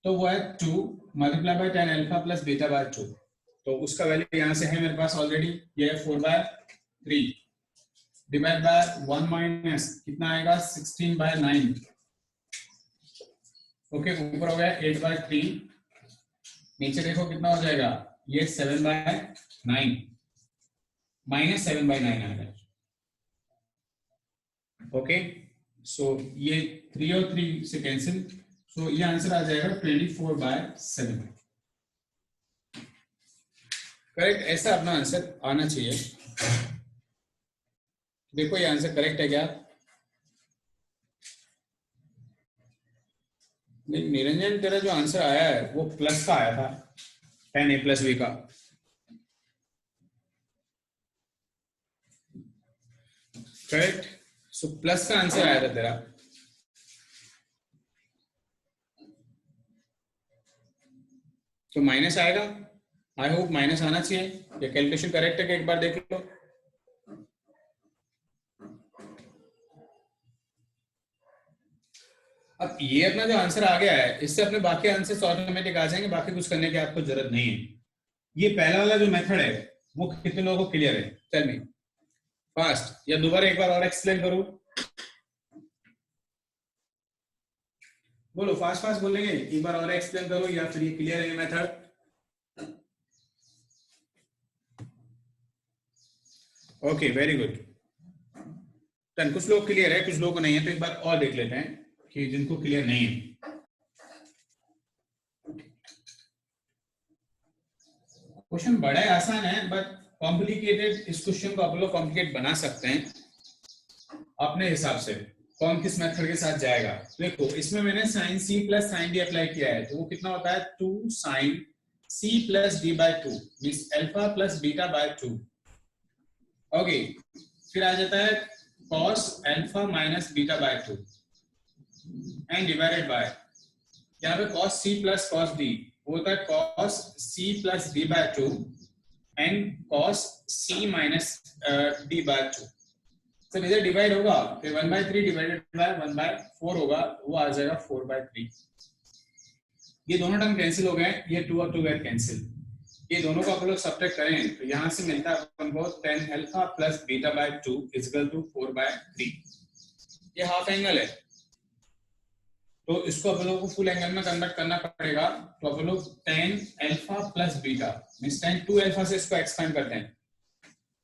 तो वो है 2 multiply by tan alpha plus beta by 2, तो उसका वैल्यू यहाँ से है मेरे पास ऑलरेडी, ये है 4/3 डिवाइड बाय 1 माइनस कितना आएगा 16/9, ओके, ऊपर हो गया 8/3, नीचे देखो कितना हो जाएगा, ये 7/9 माइनस 7/9 आएगा। ओके, सो ये 3 और 3 से कैंसिल, सो ये आंसर आ जाएगा 24/7। करेक्ट, ऐसा अपना आंसर आना चाहिए। देखो ये आंसर करेक्ट है क्या? नहीं निरंजन, तेरा जो आंसर आया है वो प्लस का आया था, tan a plus b का। करेक्ट, सो प्लस का आंसर आया था तेरा। तो माइनस आएगा, आई होप माइनस आना चाहिए। ये कैलकुलेशन करेक्ट है कि एक बार देख लो। अब ये अपना जो आंसर आ गया है, इससे अपने बाकी आंसर ऑटोमेटिक आ जाएंगे, बाकी कुछ करने की आपको जरूरत नहीं है। ये पहला वाला जो मेथड है वो कितने लोगों को क्लियर है? टेल मी फास्ट, या दोबारा एक बार और एक्सप्लेन करूं? बोलो, फास्ट फास्ट बोलेंगे, एक बार और एक्सप्लेन करो या फिर ये क्लियर है ये method? Okay, very good. Done, कुछ लोग क्लियर है, कुछ लोगों को नहीं है, तो एक बार और देख लेते हैं कि जिनको क्लियर नहीं है। क्वेश्चन बड़ा है, आसान है, बट कॉम्प्लिकेटेड, इस क्वेश्चन को आप लोग कॉम्प्लिकेट बना सकते हैं अपने हिसाब से, कौन किस मेथड के साथ जाएगा। देखो इसमें मैंने sin c plus sin d apply किया है, तो वो कितना होता है 2 sin c plus d by 2 means alpha plus beta by 2। Okay, फिर आ जाता है cos alpha minus beta by 2 and divided by, यहाँ पे cos c plus cos d होता है cos c plus d by 2 and cos c minus d by 2। सब इधर डिवाइड होगा, फिर 1/3 डिवाइडेड बाय 1/4 होगा, वो आ जाएगा 4/3। ये दोनों टर्म कैंसिल हो गए, ये 2 और 2 गए कैंसिल। ये दोनों को आप लोग सब्ट्रैक्ट करें तो यहाँ से मिलता है अपन को tan alpha plus beta by 2 is equal to 4/3। ये हाफ एंगल है, तो इसको अपन लोगों को फुल एंगल में कन्वर्ट करना पड़ेगा, तो अपन लोग tan alpha plus beta means tan 2 alpha से इसको एक्सपेंड करते हैं,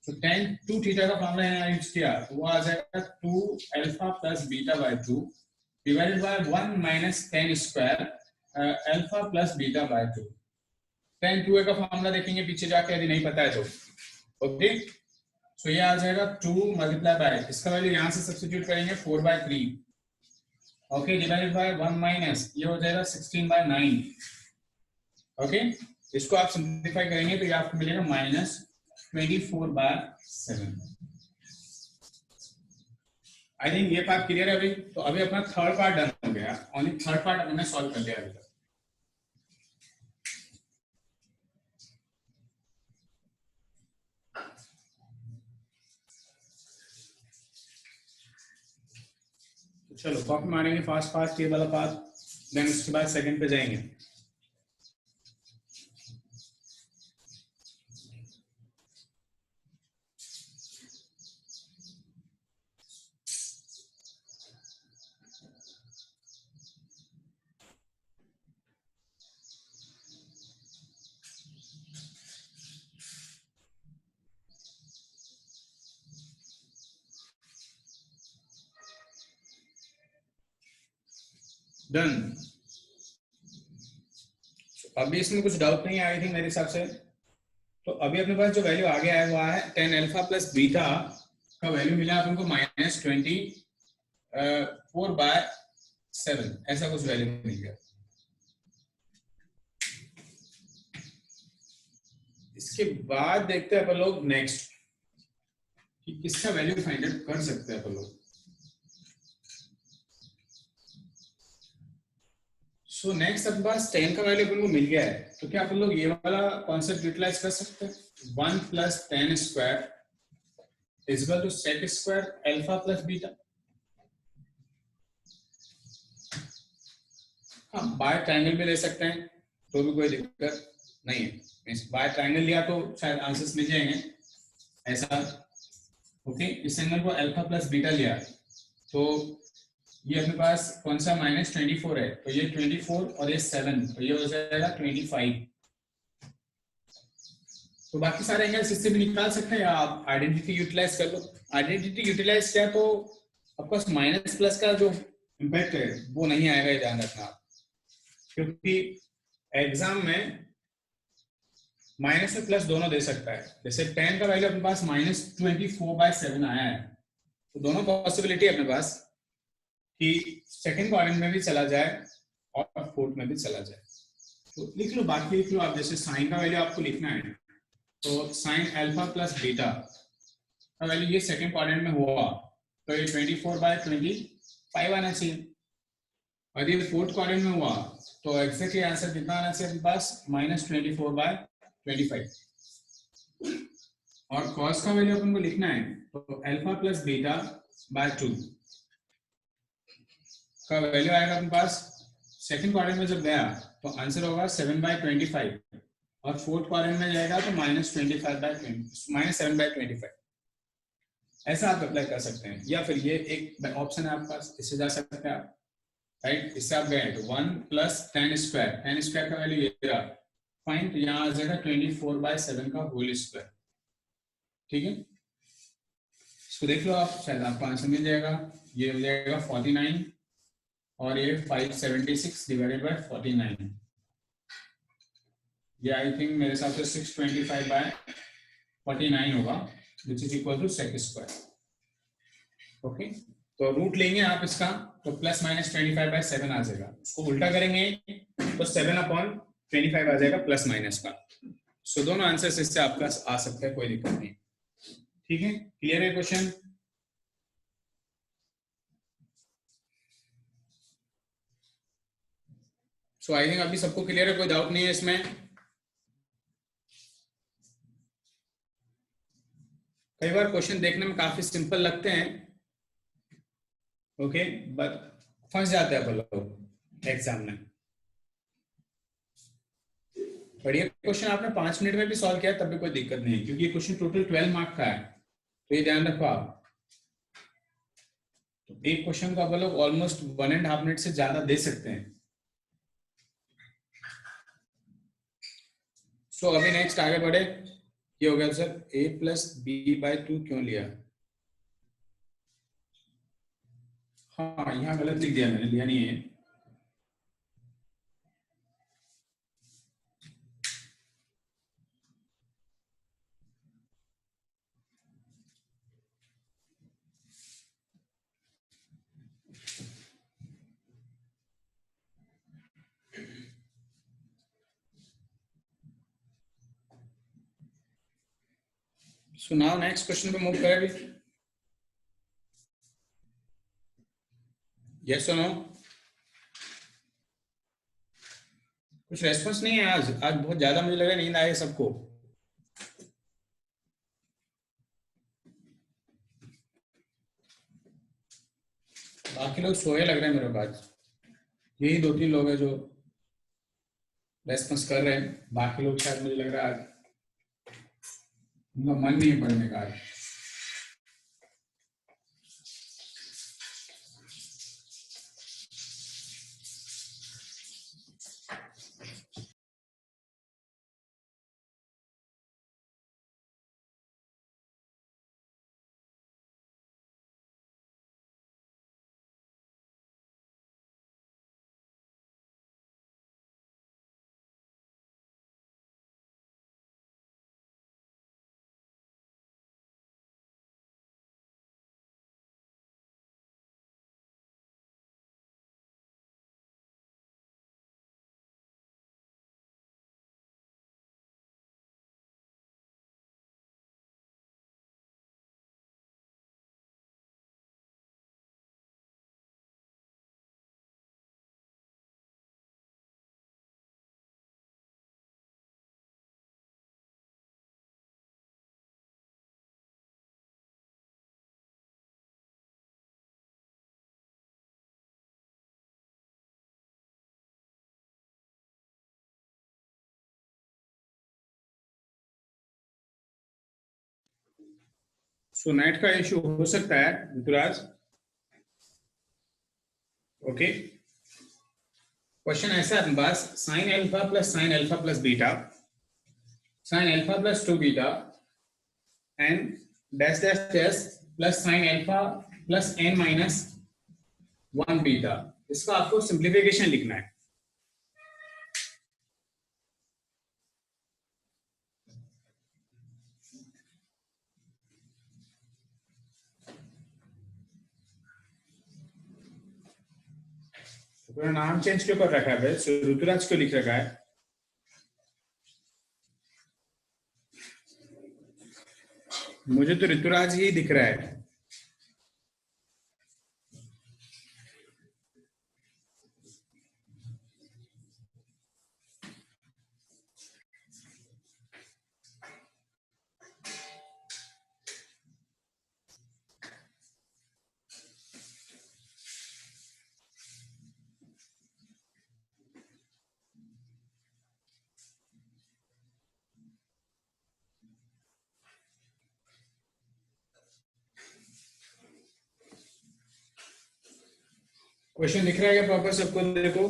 तो tan 2 थीटा का फॉर्मूला यहाँ यूज किया, तो वो आ जाएगा 2 alpha plus beta by 2 divided by 1 minus tan square alpha plus beta by 2। tan 2a का फॉर्मूला देखेंगे पीछे जाके, यदि नहीं पता है तो। ओके, सो ये आ जाएगा 2 मल्टीप्लाई बाय, इसका वैल्यू यहाँ से सब्स्टिट्यूट करेंगे 4/3, ओके, डिवाइडेड बाय 1 माइनस, ये हो जाएगा 16/9। ओके, इसको आप सिंप्लीफाई करेंगे तो ये आपको मिलेगा माइनस 24/7। आई थिंक ये पार्ट क्लियर है अभी। तो अभी अपना थर्ड पार्ट डन हो गया, ओनली थर्ड पार्ट हमने सॉल्व कर लिया अभी तक। चलो कॉपी मारेंगे फास्ट फास्ट ये वाला पार्ट, देन उसके बाद सेकंड पे जाएंगे। डन। अभी इसमें कुछ डाउट नहीं आई थी मेरे हिसाब से। तो अभी अपने पास जो वैल्यू आगे आया हुआ है 10 अल्फा प्लस बीटा का वैल्यू मिला अपन को -24/7, ऐसा कुछ वैल्यू मिल गया। इसके बाद देखते हैं अपन लोग नेक्स्ट कि किसका वैल्यू फाइंड आउट कर सकते हैं अपन लोग। सो नेक्स्ट अपने पास 10 का वैल्यू अपन को मिल गया है, तो क्या अपन लोग ये वाला कॉन्सेप्ट यूटिलाइज कर सकते हैं? 1 + 10² = sec² अल्फा प्लस बीटा। हाँ, बाय ट्रायंगल भी ले सकते हैं तो भी कोई दिक्कत नहीं है। बाय ट्रायंगल लिया तो शायद आंसर्स मिल जाएंगे ऐसा। ओके, इस एंगल को अल्फा प्लस बीटा लिया तो ये अपने पास कौन सा -24 है, तो ये 24 और ये 7, तो ये हो जाएगा 25। तो बाकी सारे एंगल्स इससे भी निकाल सकते हैं या आप आइडेंटिटी यूटिलाइज कर लो। आइडेंटिटी यूटिलाइज किया तो आपका माइनस प्लस का जो इम्पैक्ट है वो नहीं आएगा, ये ध्यान रखना आप, क्योंकि एग्जाम में माइनस में प्लस दोनों दे सकता है। जैसे 10 का वैल्यू अपने पास -24/7 आया है, तो दोनों पॉसिबिलिटी है अपने पास कि सेकंड क्वाड्रेंट में भी चला जाए और फोर्थ में भी चला जाए। तो लिख लो, बाकी लिख लो आप। जैसे साइन का वैल्यू आपको लिखना है तो साइन अल्फा प्लस बीटा का वैल्यू ये सेकंड क्वाड्रेंट में हुआ तो ये 24/25 आना चाहिए, और ये फोर्थ क्वाड्रेंट में हुआ तो एग्जैक्टली आंसर कितना आना चाहिए अपने पास? -24/25। और कॉस का वैल्यू अपन को लिखना है तो अल्फा प्लस बीटा बाय 2 का वैल्यू आएगा अपने पास सेकंड क्वाड्रेंट में जब गया तो आंसर होगा 7/25, और फोर्थ क्वाड्रेंट में जाएगा तो -7/25। ऐसा आप अप्लाई कर सकते हैं, या फिर ये एक ऑप्शन है आपके पास, इससे जा सकते हैं आप, राइट। इससे आप गए तो 1 + 10² का वैल्यू ये रहा, फाइन। तो यहाँ आ जाएगा 24/7 का होल स्क्वायर। ठीक है, इसको देख लो आप, शायद आपको आंसर मिल जाएगा। ये हो जाएगा 49 और ये 576 / 49। ये आई थिंक मेरे हिसाब से 625/49 होगा, which is equal to sec²। Okay, तो रूट लेंगे आप इसका तो +-25/7 आ जाएगा। उसको उल्टा करेंगे तो 7/25 आ जाएगा प्लस माइनस का। सो दोनों आंसर्स इससे आपका आ सकता है, कोई दिक्कत नहीं। ठीक है, क्लियर है क्वेश्चन? सो आई थिंक अभी सबको क्लियर है, कोई डाउट नहीं है इसमें। कई बार क्वेश्चन देखने में काफी सिंपल लगते हैं, ओके, बट फंस जाते हैं अपन लोग एग्जाम में। पर ये क्वेश्चन आपने 5 मिनट में भी सॉल्व किया तब भी कोई दिक्कत नहीं है, क्योंकि ये क्वेश्चन टोटल 12 मार्क का है, तो ये ध्यान रखो आप। तो एक क्वेश्चन को अपन लोग ऑलमोस्ट 1.5 मिनट से ज्यादा दे सकते हैं। सो अभी नेक्स्ट आगे बढ़े। ये हो गया सर a + b/2 क्यों लिया? हाँ, यहाँ गलत लिख दिया मैंने, लिया नहीं है। सो नाउ नेक्स्ट क्वेश्चन पे मूव करें भी। यस और नो? कुछ रेस्पॉन्स नहीं है आज बहुत ज्यादा मुझे लग रहा है नींद आई है सबको। बाकी लोग सोए लग रहे हैं मेरे पास। यही 2-3 लोग हैं जो रेस्पॉन्स कर रहे हैं, बाकी लोग शायद मुझे लग रहा है उनका मन नहीं है पढ़ने का आज। सो नेट का इश्यू हो सकता है ऋतुराज। ओके, क्वेश्चन ऐसा है बस, sine alpha plus beta, sine alpha plus 2 beta and dash dash dash plus sine alpha plus N minus 1 beta. इसका आपको सिंप्लीफिकेशन लिखना है। पूरा नाम चेंज क्यों कर रखा है भाई? ऋतुराज क्यों लिख रखा है? मुझे तो ऋतुराज ही दिख रहा है। क्वेश्चन दिख रहा है क्या प्रॉपर सबको? देखो,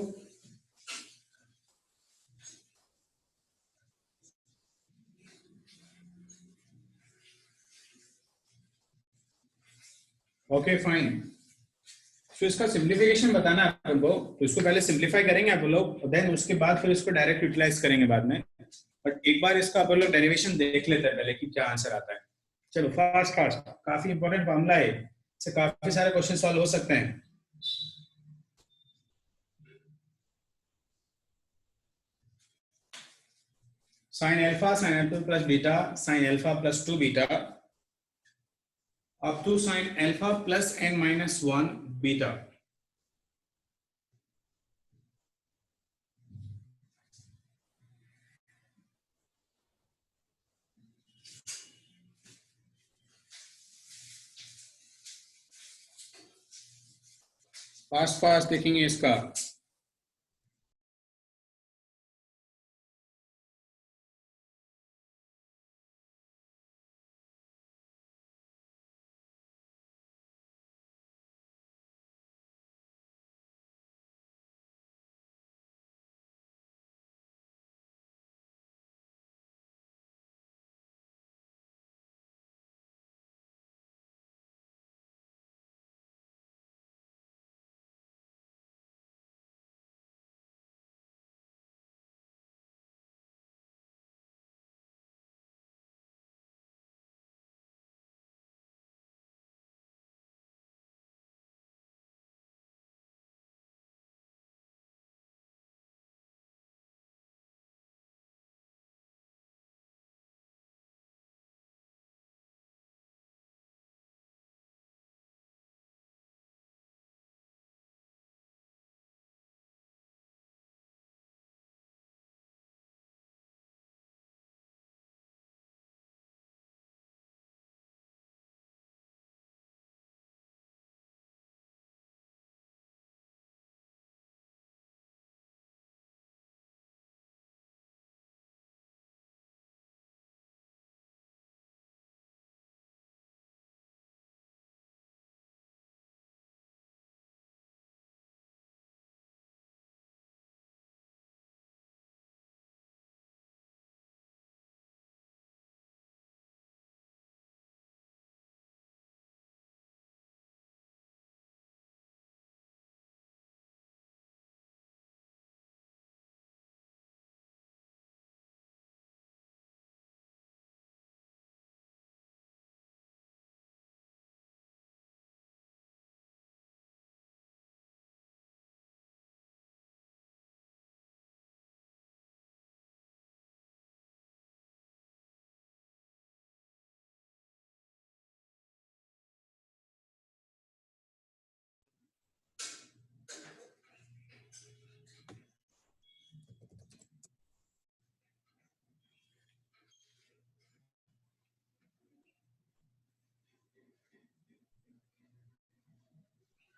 ओके फाइन। तो इसका सिंप्लीफिकेशन बताना है अपन को, तो इसको पहले सिंप्लीफाई करेंगे आप लोग, देन उसके बाद फिर इसको डायरेक्ट यूटिलाइज करेंगे बाद में। बट एक बार इसका अपन लोग डेरिवेशन देख लेते हैं पहले कि क्या आंसर आता है। चलो फास्ट फास्ट, काफी इंपॉर्टेंट मामला है, इससे काफी सारे क्वेश्चन सॉल्व हो सकते हैं। sin alpha plus beta sin alpha plus 2 beta up to sin alpha plus n minus 1 beta। Fast fast देखेंगे इसका।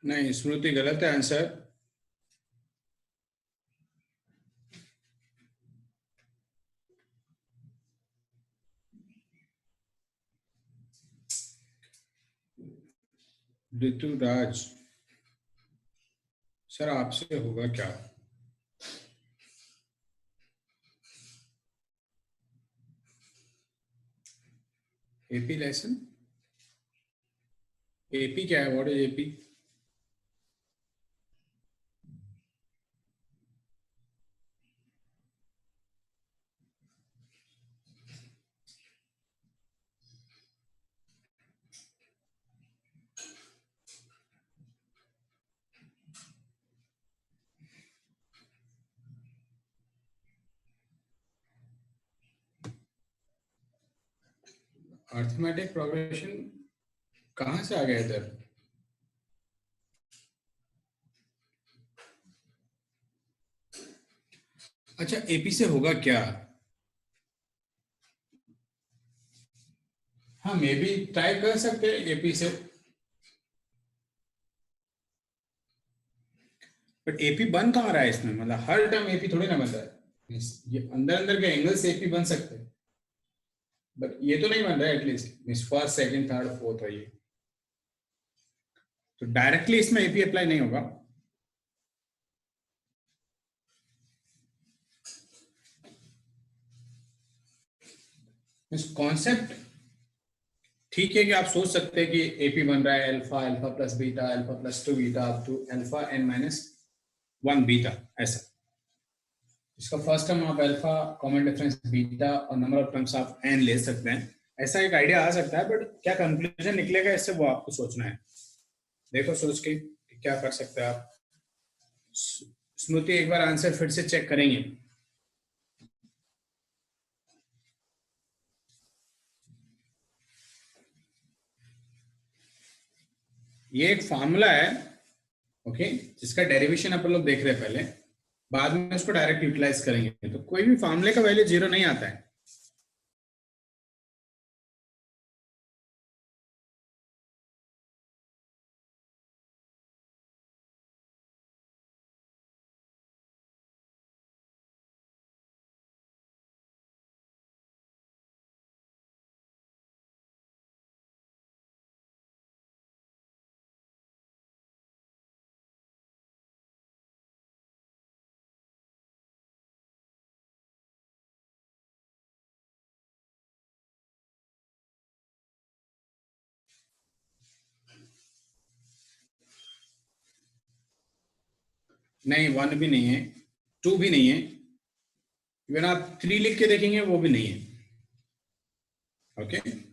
नहीं, स्मृति गलत है आंसर। ऋतुराज सर आपसे होगा क्या? एपी लेसन, एपी क्या है? What is AP? Arithmetic progression कहां से आ गया इधर? अच्छा, एपी से होगा क्या? हाँ, मे बी ट्राई कर सकते हैं एपी से, बट एपी बन कहाँ रहा है इसमें? मतलब हर टर्म एपी थोड़ी ना बन रहा है। ये अंदर अंदर के एंगल से एपी बन सकते हैं, बट ये तो नहीं बन रहा है at least means first second third fourth है ये, तो डायरेक्टली इसमें एपी अप्लाई नहीं होगा। मींस कॉन्सेप्ट ठीक है कि आप सोच सकते हैं कि एपी बन रहा है alpha, alpha plus beta, alpha plus 2 beta up to alpha n minus 1 beta, ऐसा। इसका फर्स्ट टर्म आप अल्फा, कॉमन डिफरेंस बीटा और नंबर ऑफ टर्म्स आप n ले सकते हैं, ऐसा एक आइडिया आ सकता है, बट क्या कंक्लूजन निकलेगा इससे वो आपको सोचना है। देखो सोच के क्या कर सकते हैं आप। स्मृति एक बार आंसर फिर से चेक करेंगे। ये एक फार्मूला है, ओके, जिसका डेरिवेशन अपन लोग देख रहे हैं पहले, बाद में उसको डायरेक्ट यूटिलाइज करेंगे, तो कोई भी फार्मूले का वैल्यू 0 नहीं आता है। नहीं, 1 भी नहीं है, 2 भी नहीं है, इवन आप 3 लिख के देखेंगे वो भी नहीं है, okay.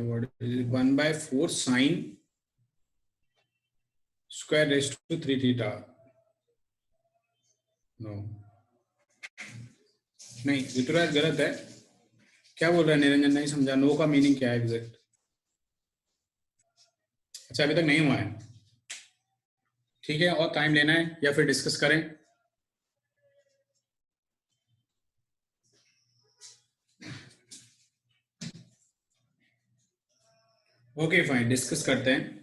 What is it? 1/4 sine square raised to 3 theta. No, नहीं ऋतुराज गलत है। क्या बोल रहा है निरंजन? नहीं समझा, नो का मीनिंग क्या है एग्जैक्ट? अच्छा, अभी तक नहीं हुआ है, ठीक है, और टाइम लेना है या फिर डिस्कस करें? ओके फाइन, डिस्कस करते हैं।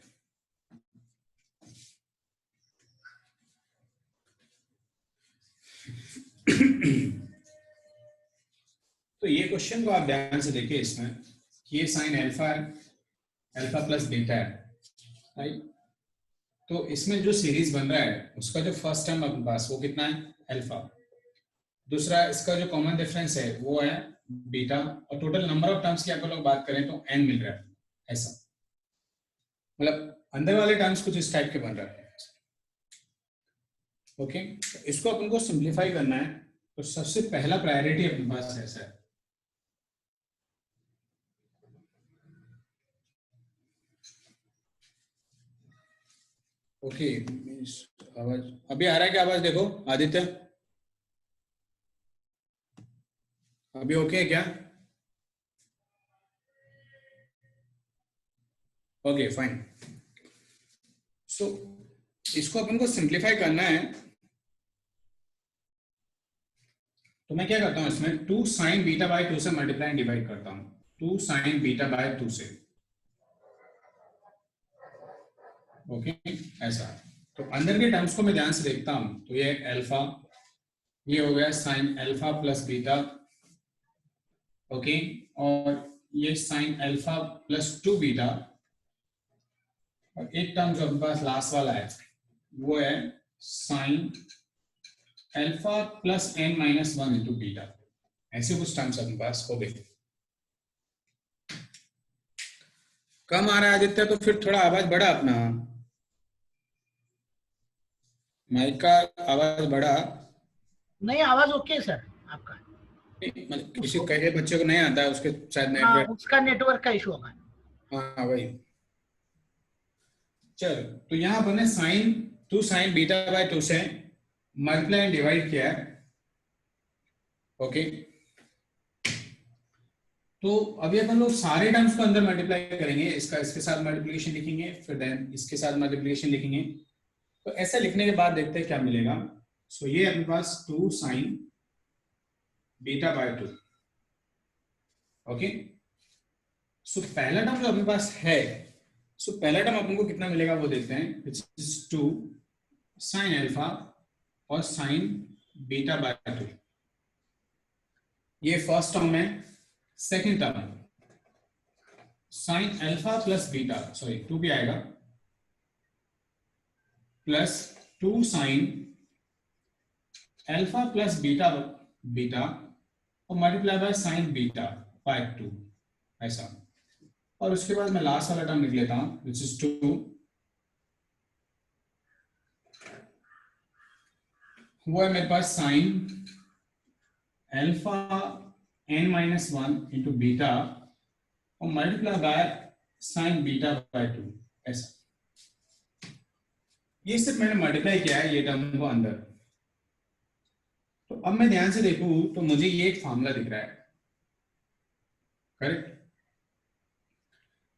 तो ये क्वेश्चन को आप ध्यान से देखिए, इसमें ये साइन अल्फा है, अल्फा प्लस बीटा है, राइट। तो इसमें जो सीरीज बन रहा है उसका जो फर्स्ट टर्म अपने पास वो कितना है? अल्फा। दूसरा इसका जो कॉमन डिफरेंस है वो है बीटा, और टोटल नंबर ऑफ टर्म्स की अगर लोग बात करें तो n मिल रहा है, ऐसा। मतलब अंदर वाले टर्म्स कुछ इस टाइप के बन रहा है, ओके। इसको अपन को सिंप्लीफाई करना है, तो सबसे पहला प्रायोरिटी अपने पास ऐसा है, ओके। आवाज अभी आ रहा है क्या? आवाज देखो आदित्य। अभी ओके है क्या? Okay fine. सो इसको अपन को सिंप्लीफाई करना है, तो मैं क्या करता हूं इसमें 2 साइन बीटा बाय 2 से मल्टीप्लाई एंड डिवाइड करता हूं, 2 साइन बीटा बाय 2 से। ओके ऐसा। तो अंदर के टर्म्स को मैं ध्यान से देखता हूं, तो ये अल्फा, ये हो गया sign alpha plus beta, okay, और ये साइन अल्फा प्लस 2 बीटा, और एक टर्म जो अपने पास लास्ट वाला है वो है sine alpha plus n minus 1 into beta. ऐसे कुछ टर्म्स अपने पास हो गए। कम आ रहा है आदित्य, तो फिर थोड़ा आवाज बढ़ा अपना, माइक का आवाज बढ़ा। नहीं, आवाज ओके है सर आपका। मतलब किसी कई बच्चे को नहीं आता है, उसके शायद हाँ, नेटवर्क। उसका नेटवर्क का इशू होगा। हाँ वही। चल, तो यहाँ पर ने साइन 2 साइन बीटा बाय 2 से मल्टीप्लाई एंड डिवाइड किया है। ओके, तो अभी अपन लोग सारे टर्म्स को अंदर मल्टीप्लाई करेंगे, इसका इसके साथ मल्टीप्लिकेशन लिखेंगे, फिर देन इसके साथ मल्टीप्लिकेशन लिखेंगे। तो ऐसा लिखने के बाद देखते हैं क्या मिलेगा। सो ये अपने पास 2 साइन बीटा बाय 2। ओके, सो पहला टर्म जो अपने पास है, सो पहला टर्म अपन को कितना मिलेगा वो देखते हैं, विच इज 2 साइन अल्फा और साइन बीटा बाय 2। ये फर्स्ट टर्म है। Second term sine alpha plus beta, sorry 2 भी आएगा, plus 2 sine alpha plus beta beta और multiply by sine beta by 2 ऐसा। और उसके बाद मैं लास्ट वाला टर्म लिख लेता हूं, विच इज 2 वो है मेरे पास sine alpha n minus 1 into beta और multiply by sine beta by 2 ऐसा। ये सिर्फ मैंने मल्टीप्लाई किया है ये टर्म को अंदर। तो अब मैं ध्यान से देखूं तो मुझे ये एक फॉर्मूला दिख रहा है, करेक्ट।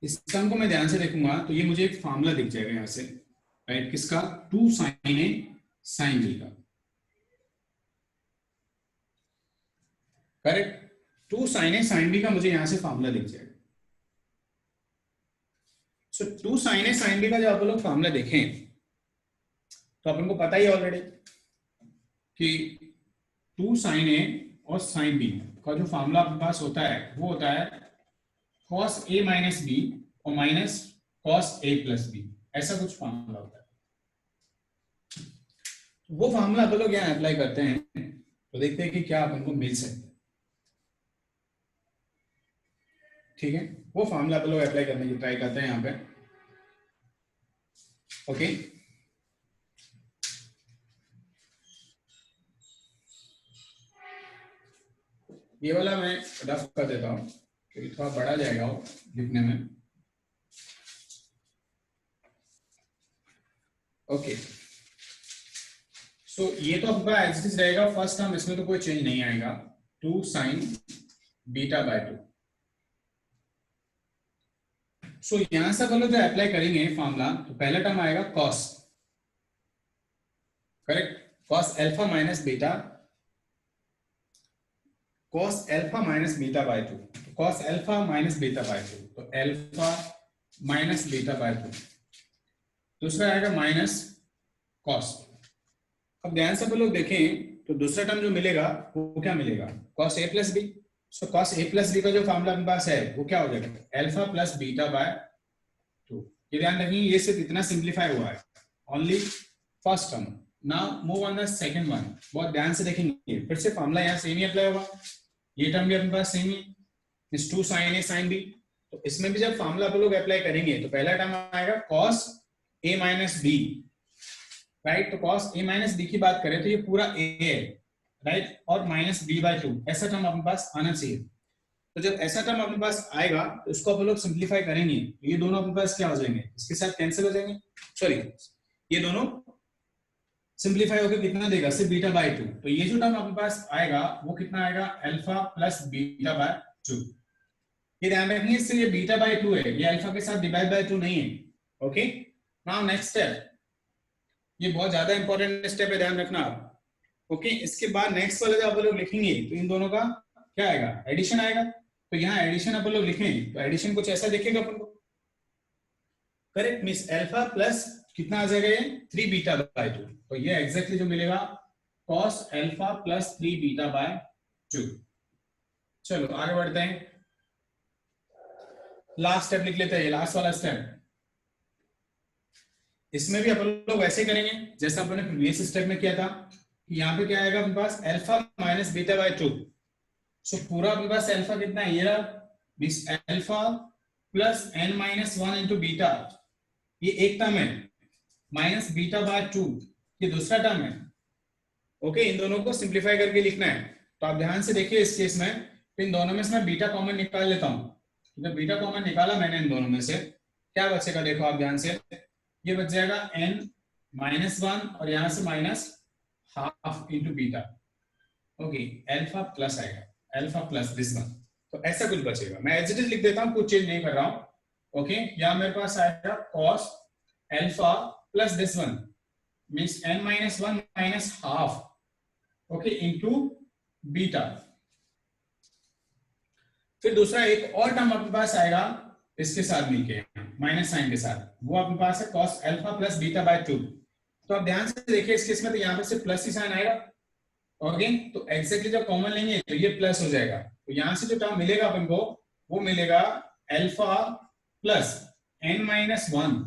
इस टर्म को मैं ध्यान से देखूंगा तो ये मुझे एक फॉर्मूला दिख जाएगा यहां से, राइट, किसका? 2 साइन ए साइन बी का, correct. 2 sine A sine B का मुझे यहां से फॉर्मूला दिख जाएगा। सो 2 साइन ए साइन बी का जब आप लोग फॉर्मूला देखें तो अपन को पता ही ऑलरेडी कि 2 साइन ए और साइन बी का जो फॉर्मूला आपके पास होता है वो होता है cos a माइनस बी और minus cos a plus B, ऐसा कुछ फॉर्मूला होता है। वो फॉर्मूला अपन लोग यहाँ अप्लाई करते हैं तो देखते हैं कि क्या अपन को मिल सकता है। ठीक है, वो फॉर्मूला अपन लोग अप्लाई करने की ट्राई करते हैं यहाँ पे। ओके, ये वाला मैं रफ कर देता हूं क्योंकि थोड़ा बड़ा जाएगा वो लिखने में। ओके, सो ये तो आपका एज इट इज रहेगा फर्स्ट टर्म, इसमें तो कोई चेंज नहीं आएगा, 2 साइन बीटा बाय 2। सो यहां से अपन लोग जो अप्लाई करेंगे फॉर्मूला, तो पहला टर्म आएगा cos, correct, cos alpha minus beta, cos alpha minus beta by 2, तो cos alpha minus beta by 2, तो अल्फा माइनस बीटा बाय 2। दूसरा आएगा माइनस कॉस। अब ध्यान से अपन लोग देखें तो दूसरा टर्म जो मिलेगा वो क्या मिलेगा? Cos A plus B. So cos A plus B का जो फॉर्मूला अपने पास है वो क्या हो जाएगा? Alpha plus beta by 2। ये ध्यान रखिए, ये सिर्फ इतना सिंप्लीफाई हुआ है, only first term. Now move on the second one, बहुत ध्यान से देखेंगे, फिर से फॉर्मूला यहाँ सेम ही अप्लाई होगा, ये टर्म भी अपने पास सेम ही, इस 2 साइन ए साइन बी। तो इसमें भी जब फॉर्मूला आप लोग अप्लाई करेंगे तो पहला टर्म आएगा cos A minus B, right. तो कॉस ए माइनस बी की बात करें तो ये पूरा ए है, राइट, और माइनस बी बाय 2, ऐसा टर्म अपने पास आना चाहिए। तो जब ऐसा टर्म अपने पास आएगा तो इसको आप लोग सिंप्लीफाई करेंगे, ये दोनों अपने पास क्या हो जाएंगे? इसके साथ कैंसिल हो जाएंगे, सॉरी ये दोनों सिंप्लीफाई होकर कितना देगा, सिर्फ बीटा बाय 2। तो ये जो टर्म अपने पास आएगा वो कितना आएगा, अल्फा प्लस बीटा बाय 2। ये ध्यान रखिए, इससे ये बीटा बाय 2 है, ये अल्फा के साथ डिवाइड बाय 2 नहीं है। ओके, नाउ नेक्स्ट स्टेप, ये बहुत ज्यादा इंपॉर्टेंट स्टेप है, ध्यान रखना आप। ओके, इसके बाद नेक्स्ट वाला जब आप लोग लिखेंगे तो इन दोनों का क्या आएगा, एडिशन आएगा। तो यहाँ एडिशन आप लोग लिखें तो एडिशन कुछ ऐसा दिखेगा अपन को, करेक्ट, मींस अल्फा प्लस कितना आ जाएगा ये 3 बीटा बाय 2। तो ये एग्जैक्टली जो मिलेगा cos alpha plus 3 beta by 2। चलो आगे बढ़ते हैं, लास्ट स्टेप लिख लेते हैं, लास्ट वाला स्टेप। इसमें भी अपन लोग वैसे करेंगे जैसा अपन ने प्रीवियस स्टेप में किया था। यहाँ पे क्या आएगा अपने पास, अल्फा माइनस बीटा बाय 2। सो पूरा अपने पास अल्फा कितना है, ये रहा, means alpha plus n minus 1 into beta, ये एक टर्म है, माइनस बीटा बाय 2 ये दूसरा टर्म है। ओके, इन दोनों को सिंप्लीफाई करके लिखना है। तो आप ध्यान से देखिए इस केस में, तो इन दोनों में से मैं बीटा कॉमन निकाल लेता हूं। जब बीटा कॉमन निकाला मैंने इन दोनों में से, क्या बचेगा देखो आप ध्यान से, ये बच जाएगा n माइनस 1 और यहां से minus half into beta. Okay, alpha plus आएगा, अल्फा प्लस दिस वन। तो ऐसा कुछ बचेगा, मैं एज इट इज लिख देता हूं, कुछ चेंज नहीं कर रहा हूं। ओके, यहां मेरे पास आएगा cos alpha plus this one, means n minus 1 minus half, okay, into beta. फिर दूसरा एक और टर्म अपने पास आएगा इसके साथ मिलके, माइनस साइन के साथ, वो अपने पास है cos alpha plus beta by 2। तो आप ध्यान से देखिए इस केस में, तो यहाँ पे से प्लस ही साइन आएगा। ओके, तो एक्जैक्टली जब कॉमन लेंगे तो ये प्लस हो जाएगा। तो यहां से जो टर्म मिलेगा अपन को वो मिलेगा alpha plus n minus 1,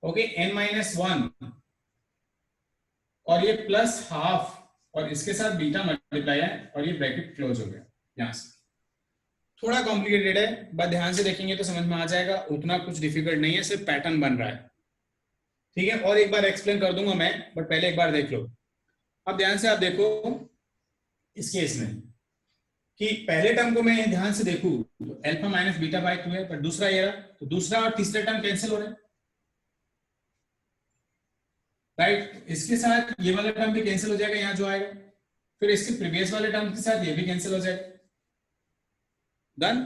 okay, n minus 1 और ये प्लस हाफ और इसके साथ बीटा मल्टीप्लाई है और ये ब्रैकेट क्लोज हो गया। यहां से थोड़ा कॉम्प्लिकेटेड है, बट ध्यान से देखेंगे तो समझ में आ जाएगा, उतना कुछ डिफिकल्ट नहीं है, सिर्फ पैटर्न बन रहा है। ठीक है, और एक बार एक्सप्लेन कर दूंगा मैं, बट पहले एक बार देख लो। अब ध्यान से आप देखो इस केस में कि पहले टर्म को मैं ध्यान से देखूं तो अल्फा माइनस बीटा बाय 2 है, पर दूसरा ये रहा, तो दूसरा और तीसरा टर्म कैंसिल हो रहे हैं, राइट। इसके साथ ये वाला टर्म भी कैंसिल हो जाएगा यहाँ जो आएगा, फिर इसके प्रीवियस वाले टर्म के साथ ये भी कैंसिल हो जाएगा, डन।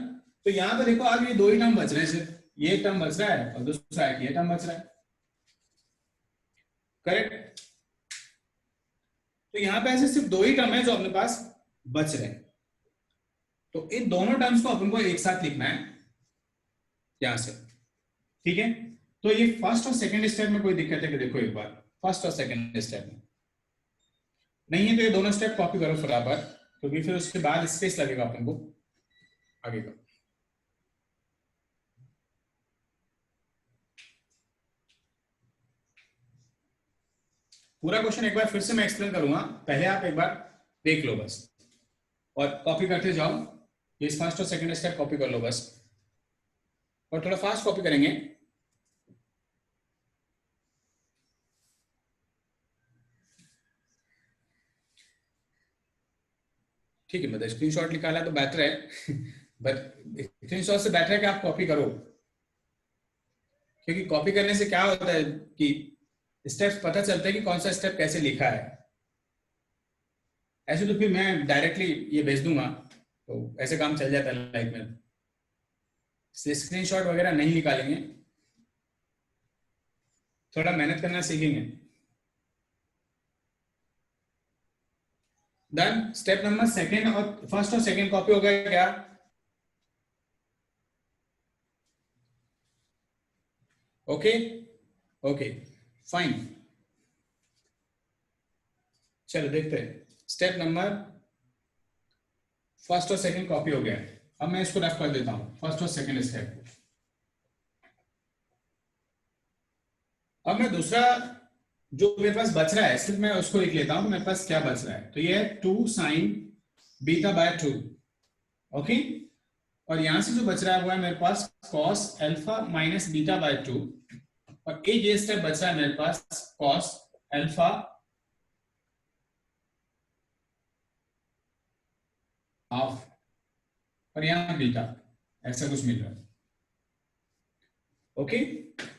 तो यहाँ पे देखो अब ये दो ही टर्म बच रहे हैं, सिर्फ ये टर्म बच रहा है और दूसरा है ये टर्म बच रहा है, करेक्ट। तो यहाँ पे ऐसे सिर्फ दो ही टर्म है जो अपने पास बच रहे हैं। तो इन दोनों टर्म्स को अपन को एक साथ लिखना है यहां से, ठीक है। तो ये फर्स्ट और सेकंड स्टेप में कोई दिक्कत है कि देखो एक बार, फर्स्ट और सेकंड स्टेप में नहीं है तो ये दोनों स्टेप कॉपी करो फटाफट, क्योंकि फिर उसके बाद स्पेस लगेगा अपन को आगे का। पूरा क्वेश्चन एक बार फिर से मैं एक्सप्लेन करूंगा, पहले आप एक बार देख लो बस और कॉपी करते जाओ। ये फर्स्ट और सेकंड स्टेप कॉपी कर लो बस, और थोड़ा फास्ट कॉपी करेंगे। ठीक है, मतलब स्क्रीनशॉट निकाला तो बेटर है बट स्क्रीनशॉट से बेटर है कि आप कॉपी करो, क्योंकि कॉपी करने से क्या होता है कि स्टेप्स पता चलता है कि कौन सा स्टेप कैसे लिखा है। ऐसे तो फिर मैं डायरेक्टली ये भेज दूंगा तो ऐसे काम चल जाता है लाइफ में, स्क्रीनशॉट वगैरह नहीं निकालेंगे, थोड़ा मेहनत करना सीखेंगे। डन, स्टेप नंबर सेकंड और फर्स्ट और सेकंड कॉपी हो गया क्या? ओके ओके फाइन, चलो देखते हैं। स्टेप नंबर फर्स्ट और सेकंड कॉपी हो गया। अब मैं इसको रफ कर देता हूं, फर्स्ट और सेकंड स्टेप। अब मैं दूसरा जो मेरे पास बच रहा है सिर्फ मैं उसको लिख लेता हूं, मेरे पास क्या बच रहा है। तो ये है 2 sin बीटा बाय 2, ओके। और यहां से जो बच रहा है वो है मेरे पास cos alpha minus beta by 2, और एक ये स्टेप बच रहा है मेरे पास cos अल्फा हाफ और यहां बीटा, ऐसा कुछ मिल रहा है, ओके।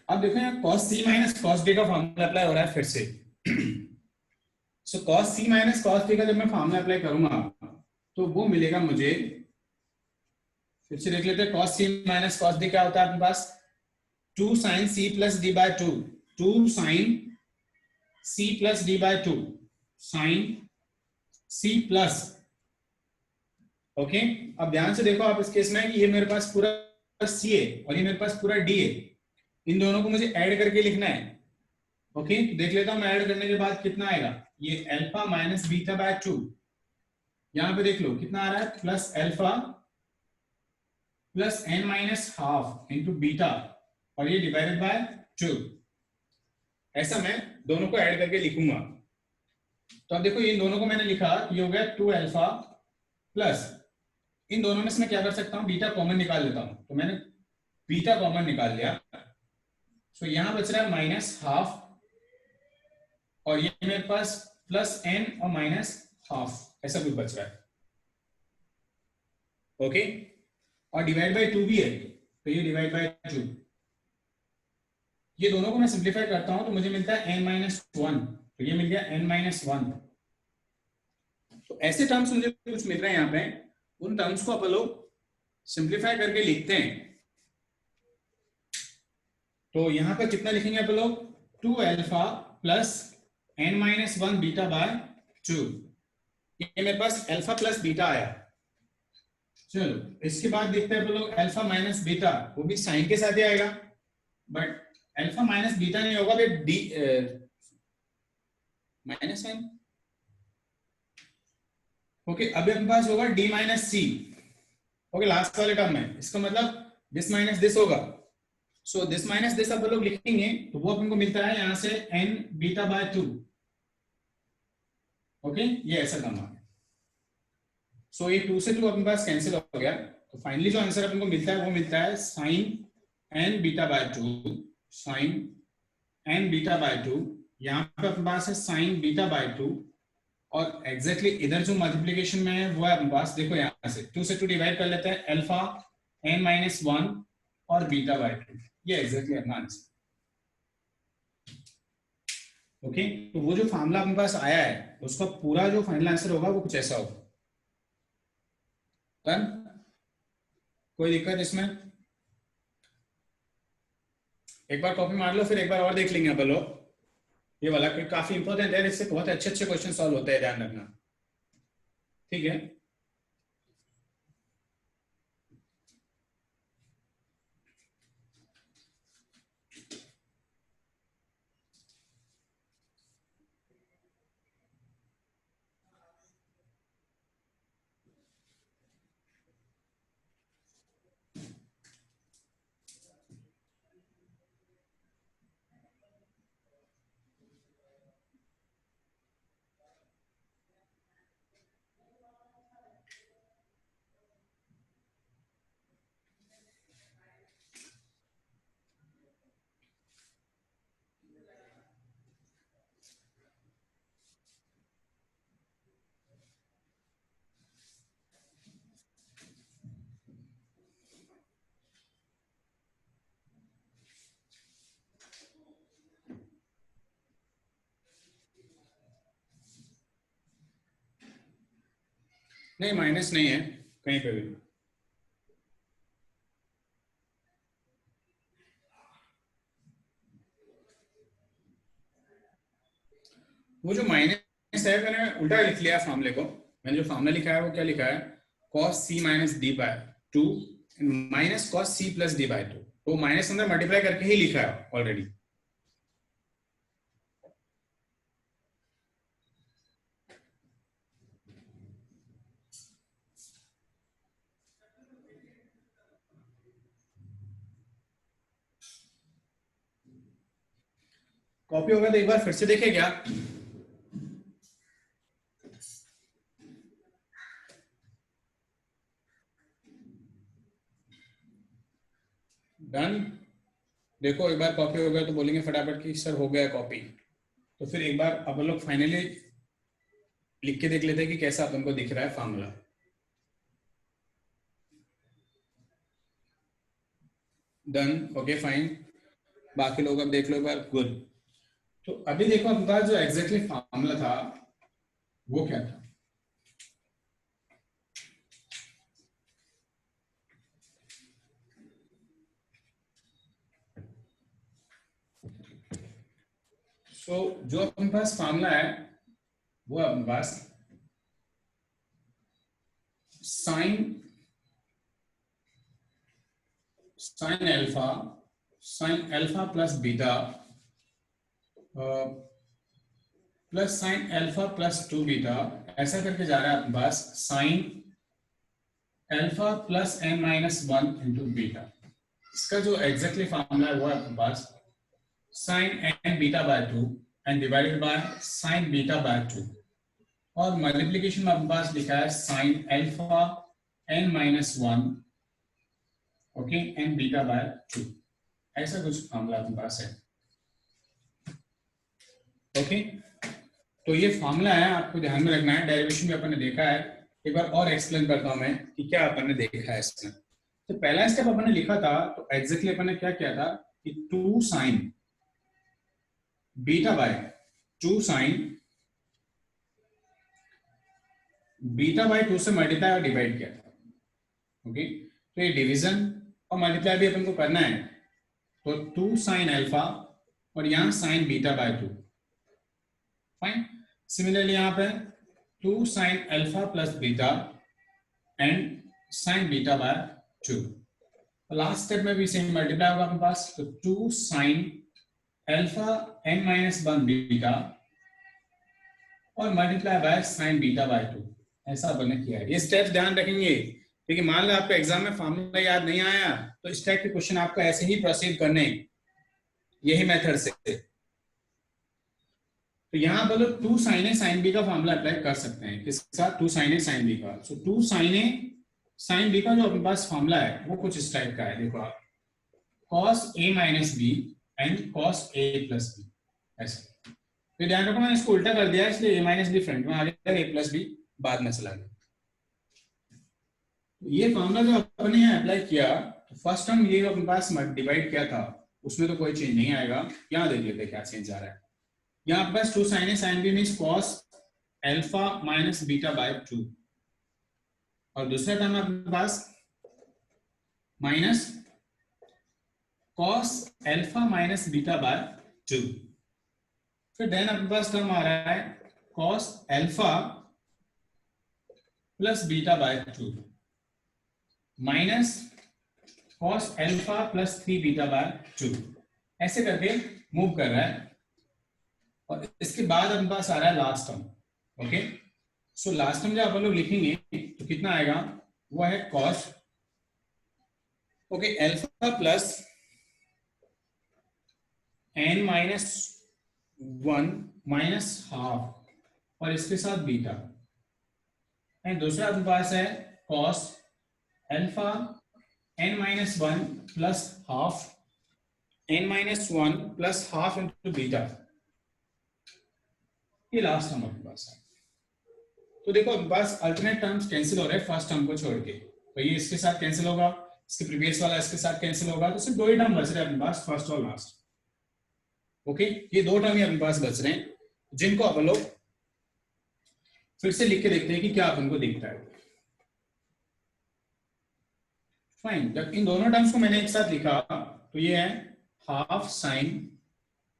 अब देखो यहाँ cos c minus cos d का फॉर्मूला अप्लाई हो रहा है फिर से सो cos c minus cos d का जब मैं फॉर्मूला अप्लाई करूंगा तो वो मिलेगा मुझे, फिर से देख लेते हैं, cos c minus cos d क्या होता है अपने पास, 2 sin c plus d by 2, 2 sin c plus d by 2, sin c plus, okay. अब ध्यान से देखो आप इस केस में कि ये मेरे पास पूरा c है और ये मेरे पास पूरा d है, इन दोनों को मुझे ऐड करके लिखना है, ओके। तो देख लेता हूं मैं, ऐड करने के बाद कितना आएगा, ये अल्फा माइनस बीटा बाय 2, यहां पे देख लो कितना आ रहा है, plus alpha plus n minus half into beta और ये डिवाइडेड बाय 2। ऐसा मैं दोनों को ऐड करके लिखूंगा। तो अब देखो इन दोनों को मैंने लिखा, ये हो गया 2 अल्फा प्लस, इन दोनों में से मैं क्या कर सकता हूं, बीटा कॉमन निकाल लेता हूं, तो मैंने बीटा कॉमन निकाल लिया। सो यहां बच रहा है माइनस हाफ और ये मेरे पास प्लस n और माइनस हाफ, ऐसा कुछ बच रहा है, ओके। और डिवाइड बाय 2 भी है, तो ये डिवाइड बाय 2, ये दोनों को मैं सिंप्लीफाई करता हूं तो मुझे मिलता है n माइनस 1, तो ये मिल गया n माइनस 1। तो ऐसे टर्म्स मुझे कुछ मिल रहे हैं यहाँ पे, उन टर्म्स को अपन लोग सिंप्लीफाई करके लिखते हैं। तो यहाँ पे कितना लिखेंगे अपन लोग, 2 alpha plus n minus 1 beta by 2, ये मेरे पास अल्फा प्लस बीटा आया। चलो इसके बाद देखते हैं अपन लोग अल्फा माइनस बीटा, वो भी साइन के साथ ही आएगा, बट अल्फा माइनस बीटा नहीं होगा, फिर डी माइनस साइन, ओके। अभी अपने पास होगा d माइनस सी, ओके, लास्ट वाले टर्म में, इसका मतलब दिस माइनस दिस होगा। सो दिस माइनस दिस अब लोग लिखेंगे तो वो अपन को मिलता है यहां से n बीटा बाय 2, ओके, ये ऐसा टर्म आ गया। सो ये 2 से 2 अपने पास कैंसिल हो गया, तो फाइनली जो आंसर अपन को मिलता है वो मिलता है sine n beta by 2, sine n beta by 2, यहाँ पे अपने पास है साइन बीटा बाय 2, और एग्जैक्टली इधर जो मल्टीप्लीकेशन में है वो है अपने पास, देखो यहाँ से 2 से 2 डिवाइड कर लेते हैं, अल्फा n माइनस 1 और बीटा बाय 2, ये एग्जैक्टली अपना आंसर, ओके। तो वो जो फॉर्मूला अपने पास आया है उसका पूरा जो फाइनल आंसर होगा वो कुछ ऐसा होगा। डन, कोई दिक्कत इसमें? एक बार कॉपी मार लो, फिर एक बार और देख लेंगे अपन लोग, ये वाला काफी इंपॉर्टेंट है, इससे बहुत अच्छे अच्छे क्वेश्चन सॉल्व होते हैं, ध्यान रखना, ठीक है। नहीं माइनस नहीं है कहीं पे भी, वो जो माइनस है मैंने उल्टा लिख लिया फॉर्मूले को, मैंने जो फॉर्मूला लिखा है वो क्या लिखा है, cos c minus D by 2 minus cos c plus D by 2, तो माइनस अंदर मल्टीप्लाई करके ही लिखा है ऑलरेडी। कॉपी होगा तो एक बार फिर से देखें क्या? डन, देखो एक बार कॉपी हो गया तो बोलेंगे फटाफट कि सर हो गया कॉपी, तो फिर एक बार अपन लोग फाइनली लिख के देख लेते हैं कि कैसा अपन को दिख रहा है फॉर्मूला। डन, ओके फाइन, बाकी लोग अब देख लो एक बार, गुड। तो अभी देखो अपने पास जो एग्जैक्टली फॉर्मूला था वो क्या था? जो अपने पास फार्मूला है वो अपने पास sine alpha plus beta plus sine alpha plus 2 beta, ऐसा करके जा रहा है अपने पास sine alpha plus n minus 1 into beta. इसका जो एग्जैक्टली फार्मूला है वो है अपने पास sine n beta by 2 and divided by sine beta by 2, और मल्टीप्लीकेशन में अपने पास लिखा है sine alpha n minus 1 okay and beta by 2, ऐसा कुछ फार्मूला अपने पास है। ओके तो ये फार्मूला है, आपको ध्यान में रखना है। डेरिवेशन भी अपन ने देखा है, एक बार और एक्सप्लेन करता हूं मैं कि क्या अपन ने देखा है इसमें। तो पहला स्टेप अपन ने लिखा था, तो एग्जैक्टली अपन ने क्या किया था कि 2 sign beta by 2 sign beta by 2 से मल्टीप्लाई और डिवाइड किया था। ओके तो ये डिवीजन और मल्टीप्लाई भी अपन को करना है, तो 2 साइन अल्फा और यहां sine beta by 2, fine. Similarly यहां पे 2 sine alpha plus beta and sine beta by 2। Last step में भी सेम मल्टीप्लाई होगा अपने पास, तो 2 sine alpha n minus 1 beta और multiply by sine beta by 2, ऐसा अपन किया है। ये स्टेप्स ध्यान रखेंगे, क्योंकि मान लो आपको एग्जाम में फार्मूला याद नहीं आया तो इस टाइप के क्वेश्चन आपको ऐसे ही प्रोसीड करने, यही मेथड से। तो यहां पर 2 साइन ए साइन बी का फार्मूला अप्लाई कर सकते हैं, किसके साथ? 2 साइन ए साइन बी का। सो 2 साइन ए साइन बी का जो अपने पास फार्मूला है वो कुछ इस टाइप का है, देखो आप, cos a minus B and cos a plus B, ऐसा। तो ध्यान रखो मैंने इसको उल्टा कर दिया, इसलिए a माइनस बी फ्रंट में आ गया, a प्लस बी बाद में चला गया। ये फार्मूला जो अपने यहाँ अप्लाई किया, तो फर्स्ट टर्म ये अपने पास डिवाइड किया था, उसमें तो कोई चेंज नहीं आएगा। यहाँ देख लेते क्या चेंज आ रहा है। यहाँ पास 2 sine A sine B means cos alpha minus beta by 2, और दूसरा टर्म अपने पास minus cos alpha minus beta by 2। फिर देन अपने पास टर्म आ रहा है cos alpha plus beta by 2 minus cos alpha plus 3 beta by 2, ऐसे करके मूव कर रहा है। और इसके बाद अपने पास आ रहा है last term. Okay so last term जब अपन लोग लिखेंगे तो कितना आएगा, वो है cos okay alpha plus n minus 1 minus half और इसके साथ बीटा, एंड दूसरा अपने पास है cos alpha n minus 1 plus half n minus 1 plus half into beta, ये लास्ट टर्म अपने पास है। तो देखो अपने पास अल्टरनेट टर्म्स कैंसिल हो रहे हैं फर्स्ट टर्म को छोड़ के, तो ये इसके साथ कैंसिल होगा, इसके प्रीवियस वाला इसके साथ कैंसिल होगा, तो सिर्फ 2 ही टर्म बच रहे हैं अपने पास, फर्स्ट और लास्ट। ओके ये 2 टर्म ही अपने पास बच रहे हैं, जिनको अपन लोग फिर से लिख के देखते हैं कि क्या अपन को दिखता है। फाइन, जब इन दोनों टर्म्स को मैंने एक साथ लिखा तो ये है हाफ साइन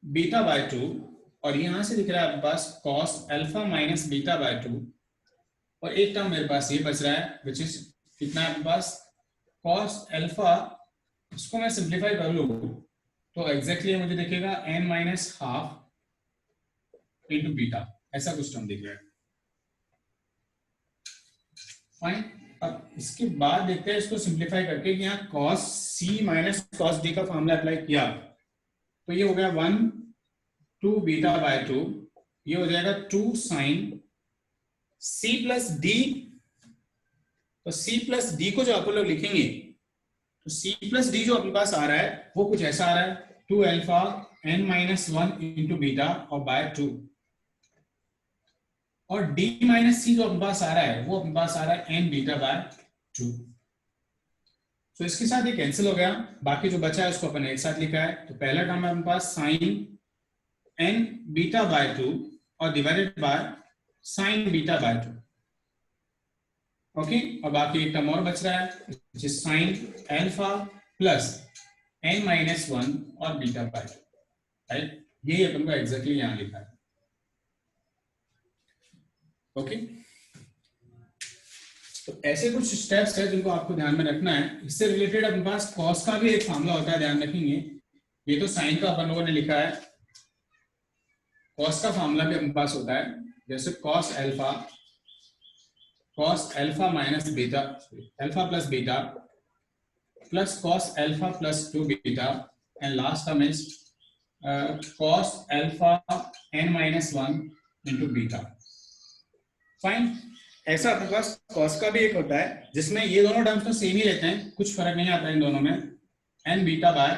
बीटा बाय 2, और यहां से दिख रहा है अपने पास cos alpha minus beta by 2, और एक टर्म मेरे पास ये बच रहा है विच इज कितना है अपने पास cos अल्फा, इसको मैं सिंप्लीफाई कर लूं तो एग्जैक्टली मुझे दिखेगा n minus half into beta, ऐसा कुछ टर्म दिख रहा है। फाइन, अब इसके बाद देखते हैं इसको सिंप्लीफाई करके कि यहाँ cos c minus cos d का फॉर्मूला अप्लाई किया तो ये हो गया 1 2 बीटा बाय 2, ये हो जाएगा 2 साइन c प्लस डी। तो c प्लस डी को जो आप लोग लिखेंगे तो c प्लस डी जो अपने पास आ रहा है वो कुछ ऐसा आ रहा है 2 alpha n minus 1 into beta और बाय 2, और d माइनस c जो अपने पास आ रहा है वो अपने पास आ रहा है n बीटा बाय 2। तो इसके साथ ये कैंसिल हो गया, बाकी जो बचा है उसको अपन एक साथ लिखा है। तो पहला टर्म है अपने पास साइन n बीटा बाय 2 और divided by sine beta by 2। Okay, और बाकी एक टर्म और बच रहा है which is sign alpha plus n-1 और बीटा बाय 2, राइट। यही अपन को एग्जैक्टली यहां लिखा है। ओके, तो ऐसे कुछ स्टेप्स है जिनको आपको ध्यान में रखना है। इससे रिलेटेड अपने पास कॉस का भी एक फार्मूला होता है, ध्यान रखेंगे। ये तो साइन का अपन लोगों ने लिखा है, कॉस का फार्मूला भी अपने पास होता है, जैसे cos alpha minus beta, alpha plus beta plus cos alpha plus 2 beta and last term is cos alpha n-1 into beta. Fine. ऐसा अपने पास कॉस का भी एक होता है जिसमें ये दोनों टर्म्स तो सेम ही रहते हैं, कुछ फर्क नहीं आता इन दोनों में। n beta by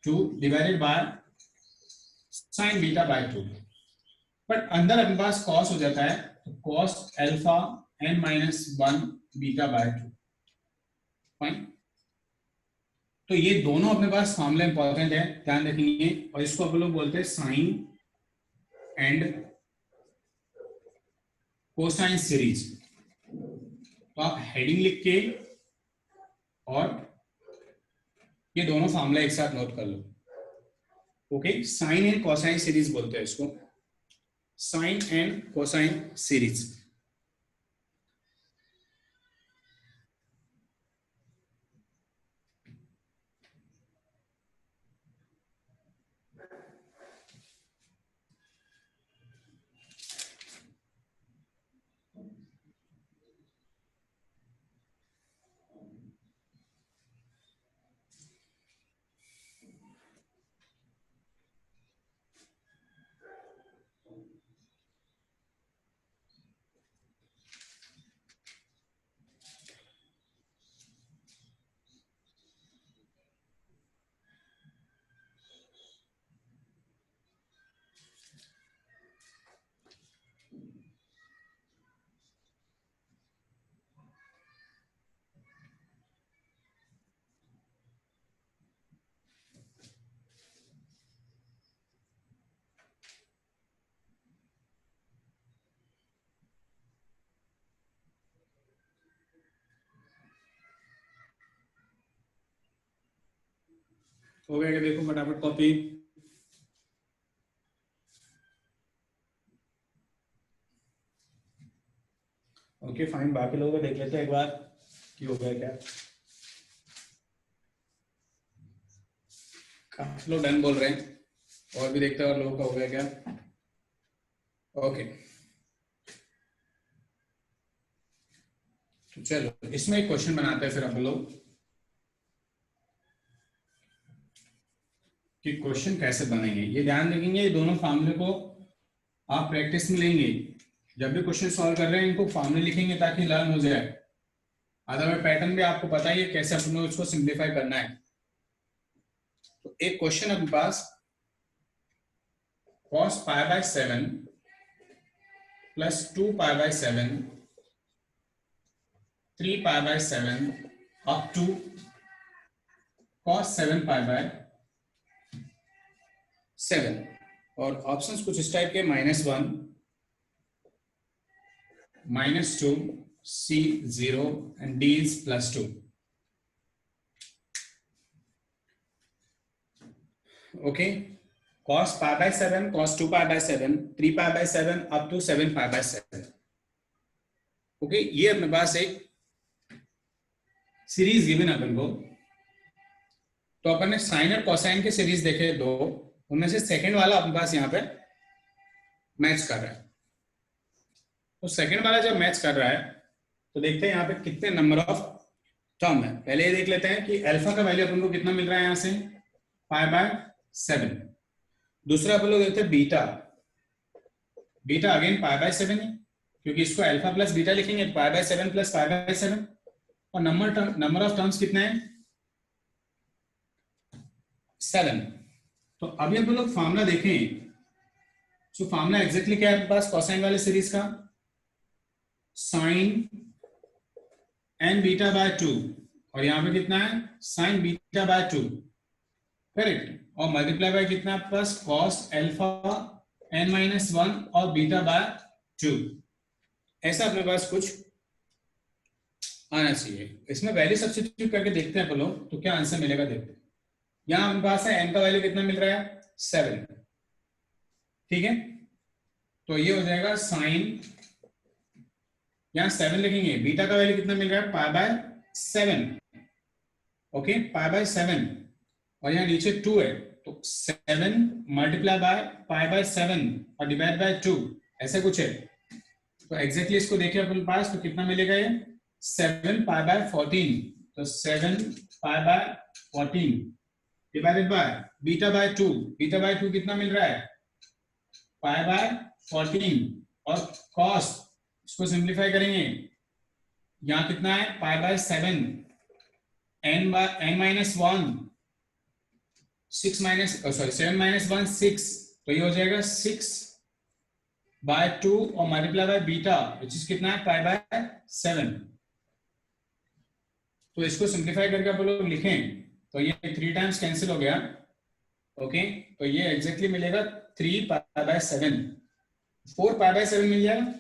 2 divided by sine beta by 2, but अंदर अपने पास कॉस हो जाता है, तो cos alpha n-1 beta by 2। Fine. तो ये दोनों अपने पास फार्मूला इंपॉर्टेंट है, ध्यान रखेंगे। और इसको अपन लोग बोलते हैं साइन एंड कोसाइन सीरीज। तो आप हेडिंग लिख के और ये दोनों फार्मूला एक साथ नोट कर लो। Okay, sine and cosine series बोलते हैं इसको, साइन एंड कोसाइन सीरीज। हो गया क्या? देखो फटाफट कॉपी। ओके फाइन, बाकी लोगों को देख लेते हैं एक बार कि हो गया क्या। काफी लोग डन बोल रहे हैं, और भी देखते हैं और लोगों का हो गया क्या। ओके, तो चलो इसमें एक क्वेश्चन बनाते हैं फिर हम लोग कि क्वेश्चन कैसे बनेंगे। ये ध्यान रखेंगे, ये दोनों फार्मूले को आप प्रैक्टिस में लेंगे। जब भी क्वेश्चन सॉल्व कर रहे हैं इनको फार्मूले लिखेंगे ताकि लर्न हो जाए। अदरवाइज पैटर्न भी आपको पता ही है कैसे अपन लोग इसको सिंप्लीफाई करना है। तो एक क्वेश्चन अपने पास cos π/7 plus 2 π/7 3 π/7 up to cos 7 π/7 और ऑप्शंस कुछ इस टाइप के -1 -2 C 0 and D is +2। Okay, cos π/7 cos 2 π/7 3 π/7 up to 7 π/7। Okay, ये अपने पास एक सीरीज गिवन अपन को। तो अपन ने साइन और कोसाइन के सीरीज देखे दो, उनमें से सेकंड वाला अपने पास यहाँ पे मैच कर रहा है। तो सेकंड वाला जब मैच कर रहा है तो देखते हैं यहाँ पे कितने नंबर ऑफ टर्म है। पहले ये देख लेते हैं कि अल्फा का वैल्यू अपन को कितना मिल रहा है यहाँ से π/7। दूसरा अपन लोग देखते हैं बीटा, बीटा अगेन π/7 है, क्योंकि इसको अल्फा प्लस बीटा लिखेंगे π/7 प्लस π/7। और नंबर ऑफ टर्म्स कितने हैं 7। तो अभी अपन लोग फार्मूला देखें। तो फार्मूला एग्जैक्टली क्या है अपने पास कोसाइन वाले सीरीज का, साइन n बीटा बाय 2 और यहाँ पे कितना है साइन बीटा बाय 2, करेक्ट। और मल्टीप्लाई बाय कितना आपके पास cos अल्फा n-1 और बीटा बाय 2। ऐसा अपने पास कुछ आना चाहिए। इसमें वैल्यू सब्स्टिट्यूट करके देखते हैं अपन लोग, तो क्या आंसर मिलेगा देखते हैं। यहां हमारे पास है n का वैल्यू कितना मिल रहा है 7, ठीक है। तो ये हो जाएगा साइन, यहां 7 लिखेंगे। बीटा का वैल्यू कितना मिल रहा है π/7, ओके π/7, और यहाँ नीचे 2 है, तो 7 मल्टीप्लाई बाय π/7 और डिवाइड बाय 2, ऐसे कुछ है। तो एग्जैक्टली इसको देखिए अपने पास, तो कितना मिलेगा ये 7 π/14, तो 7 π/14 divided by beta by 2, beta by 2 कितना मिल रहा है π/14, और कॉस इसको सिंप्लीफाई करेंगे, यहाँ कितना है π/7, n-1 6 माइनस सॉरी 7 माइनस 1 6, तो ये हो जाएगा 6/2 और multiply by beta which is कितना है π/7। तो इसको सिंप्लीफाई करके आप लोग लिखें तो ये 3 टाइम्स कैंसिल हो गया, ओके। तो ये एग्जैक्टली मिलेगा 3 π/7, 4 π/7 मिल जाएगा,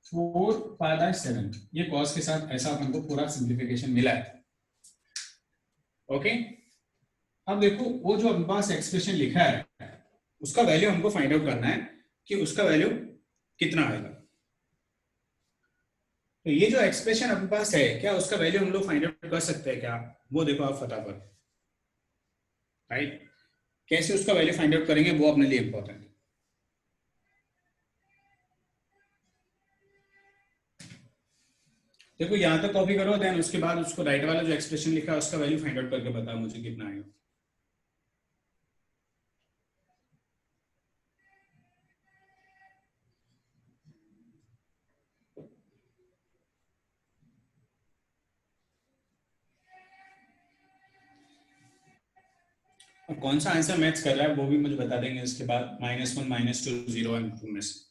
4 π/7। ये कॉस के साथ ऐसा अपन को पूरा सिंप्लीफिकेशन मिला है, ओके। अब देखो वो जो अपने पास एक्सप्रेशन लिखा है उसका वैल्यू हमको फाइंड आउट करना है कि उसका वैल्यू कितना आएगा। तो ये जो एक्सप्रेशन अपने पास है, क्या उसका वैल्यू हम लोग फाइंड आउट कर सकते हैं क्या, वो देखो आप फटाफट, राइट। कैसे उसका वैल्यू फाइंड आउट करेंगे वो अपने लिए इंपॉर्टेंट है। देखो यहां तक कॉपी करो, देन उसके बाद उसको राइट वाला जो एक्सप्रेशन लिखा है उसका वैल्यू फाइंड आउट करके बताओ मुझे कितना आएगा। और कौन सा आंसर मैच कर रहा है वो भी मुझे बता देंगे इसके बाद, -1 -2 0 और 2 में से।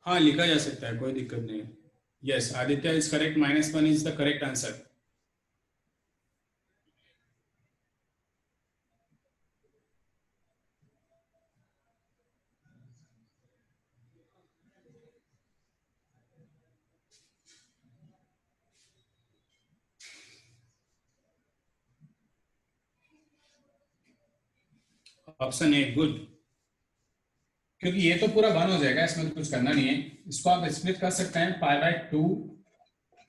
हाँ लिखा जा सकता है, कोई दिक्कत नहीं है। Yes Aditya is correct, -1 is the correct answer. Option a good, क्योंकि ये तो पूरा 1 हो जाएगा, इसमें तो कुछ करना नहीं है। इसको आप स्प्लिट कर सकते हैं π/2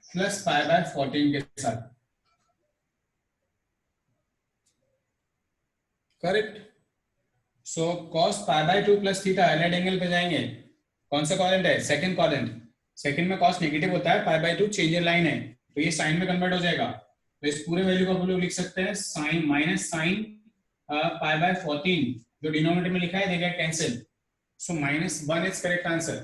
प्लस π/14 के साथ, correct. So cos π/2 plus theta right angle पे जाएंगे, कौन सा क्वाड्रेंट है सेकंड क्वाड्रेंट, सेकंड में cos नेगेटिव होता है, π/2 चेंज इन लाइन है तो ये साइन में कन्वर्ट हो जाएगा। तो इस पूरे वैल्यू को हम लोग लिख सकते हैं साइन माइनस साइन π/14, जो डिनोमिनेटर में लिखा है देगा cancel, so -1 is correct answer.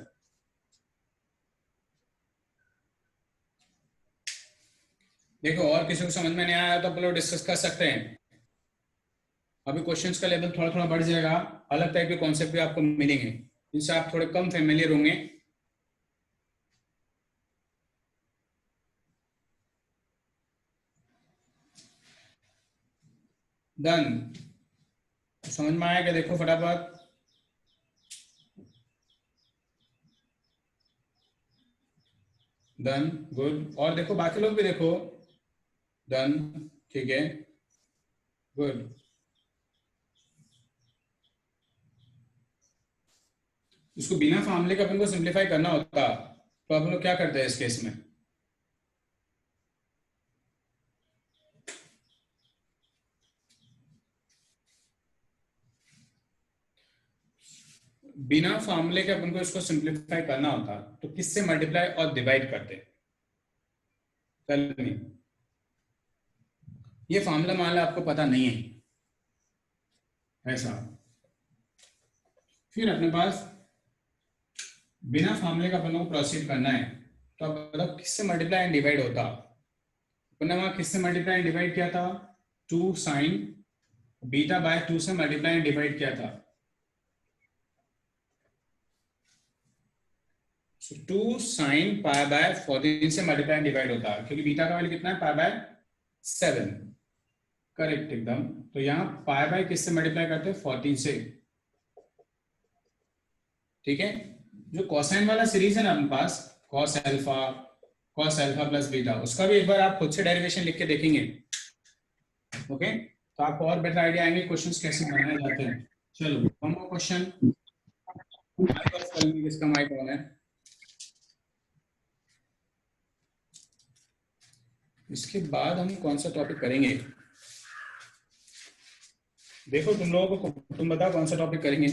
देखो और किसी को समझ में नहीं आया तो आप लोग डिस्कस कर सकते हैं। अभी क्वेश्चंस का लेवल थोड़ा थोड़ा बढ़ जाएगा, अलग टाइप के कॉन्सेप्ट भी आपको मिलेंगे जिनसे आप थोड़े कम फेमिलियर होंगे। डन, समझ में आया क्या, देखो फटाफट। डन गुड, और देखो बाकी लोग भी देखो। डन ठीक है गुड। इसको बिना फॉर्मूले का अपन को सिंप्लीफाई करना होता तो अपन लोग क्या करते हैं इस केस में, बिना फॉर्मूले के अपन को इसको सिंप्लीफाई करना होता तो किससे मल्टीप्लाई और डिवाइड करते, टेल मी। ये फॉर्मूला मान लो आपको पता नहीं है, ऐसा। फिर अपने पास बिना फॉर्मूले का अपन को प्रोसीड करना है, तो अब बताओ किससे मल्टीप्लाई एंड डिवाइड होता? अपन ने वहां किससे मल्टीप्लाई एंड डिवाइड किया था? 2 साइन बीटा बाय 2 से मल्टीप्लाई एंड डिवाइड किया था। 2 साइन पाई बाय 14 से मल्टीप्लाई एंड डिवाइड होता है, क्योंकि बीटा का वैल्यू कितना है? Pi by 7। करेक्ट एकदम। तो यहाँ पाई बाय किससे मल्टीप्लाई करते हैं? 14 से। ठीक है। जो कोसाइन वाला सीरीज है ना अपने पास, कॉस अल्फा प्लस बीटा, उसका भी एक बार आप खुद से डेरिवेशन लिख के देखेंगे। ओके, तो आपको और बेटर आइडिया आएंगे क्वेश्चंस कैसे बनाए जाते हैं। चलो one more question. Mic off कर लीजिए, किसका माइक ऑन है? इसके बाद हम कौन सा टॉपिक करेंगे? देखो तुम लोगों को, तुम बताओ कौन सा टॉपिक करेंगे।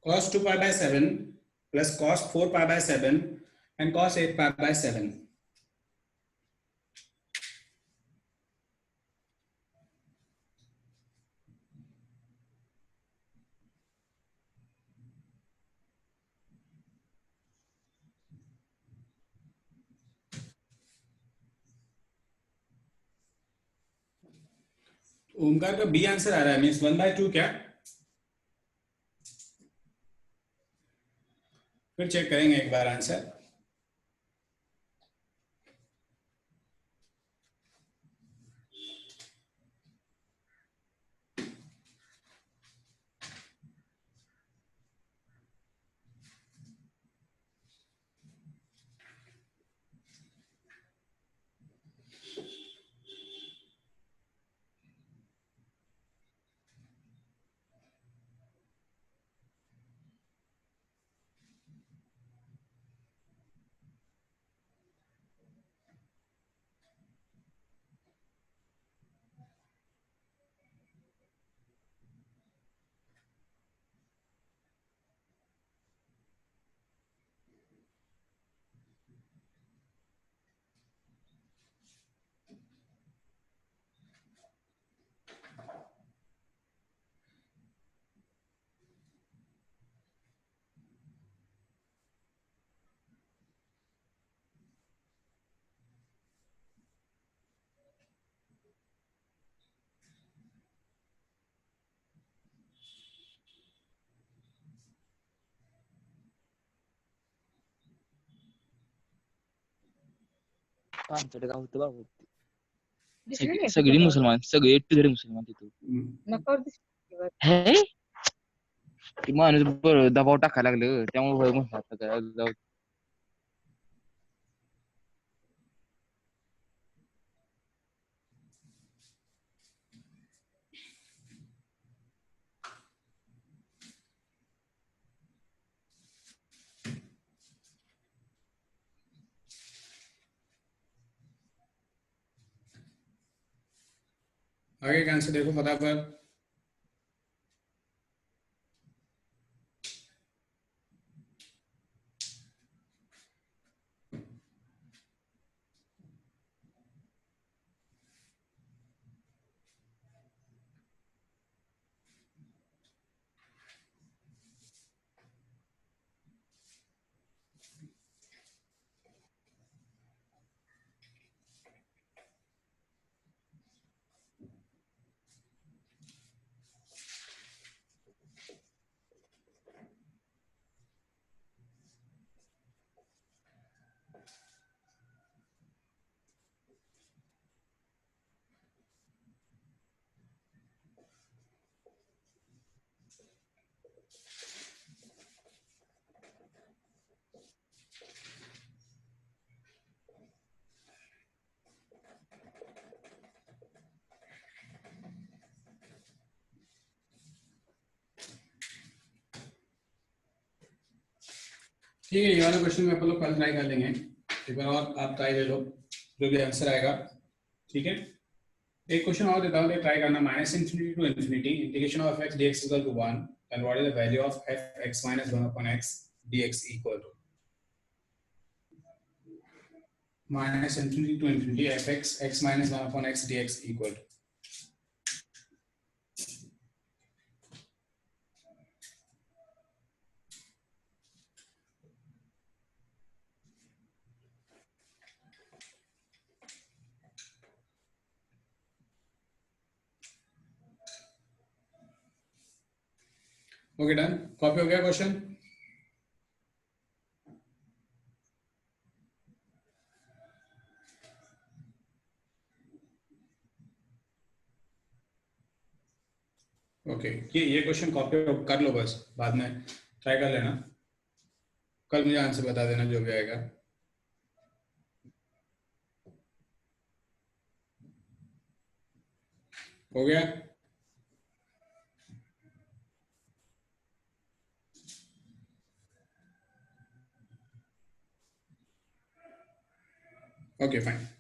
cos 2 pi by 7 plus cos 4 pi by 7 and cos 8 pi by 7। Omkar का बी आंसर आ रहा है, मीन्स 1/2 क्या? फिर चेक करेंगे एक बार आंसर। आमच्याकडे गाव होतं बाबा. सगळे मुसलमान, सगळे टू मुसलमान तिथं. हे ती माणूस दबाव टाकायला लागलं, त्यामुळे म्हणतात आगे का आंसर देखो फटाफट। ठीक है, ये वाला क्वेश्चन में अपन लोग कल ट्राई कर लेंगे, एक बार और आप ट्राई ले लो, जो भी आंसर आएगा। ठीक है, एक क्वेश्चन और देता हूँ, ट्राई करना। Minus infinity to infinity integration of x dx equal to 1 and what is the value of f x minus 1 upon x dx equal to minus infinity to infinity f x minus 1 upon x dx equal to. Okay done, copy हो गया question? Okay, ये question copy कर लो, बस बाद में try कर लेना, कल मुझे आंसर बता देना जो भी आएगा। हो गया? Okay, fine.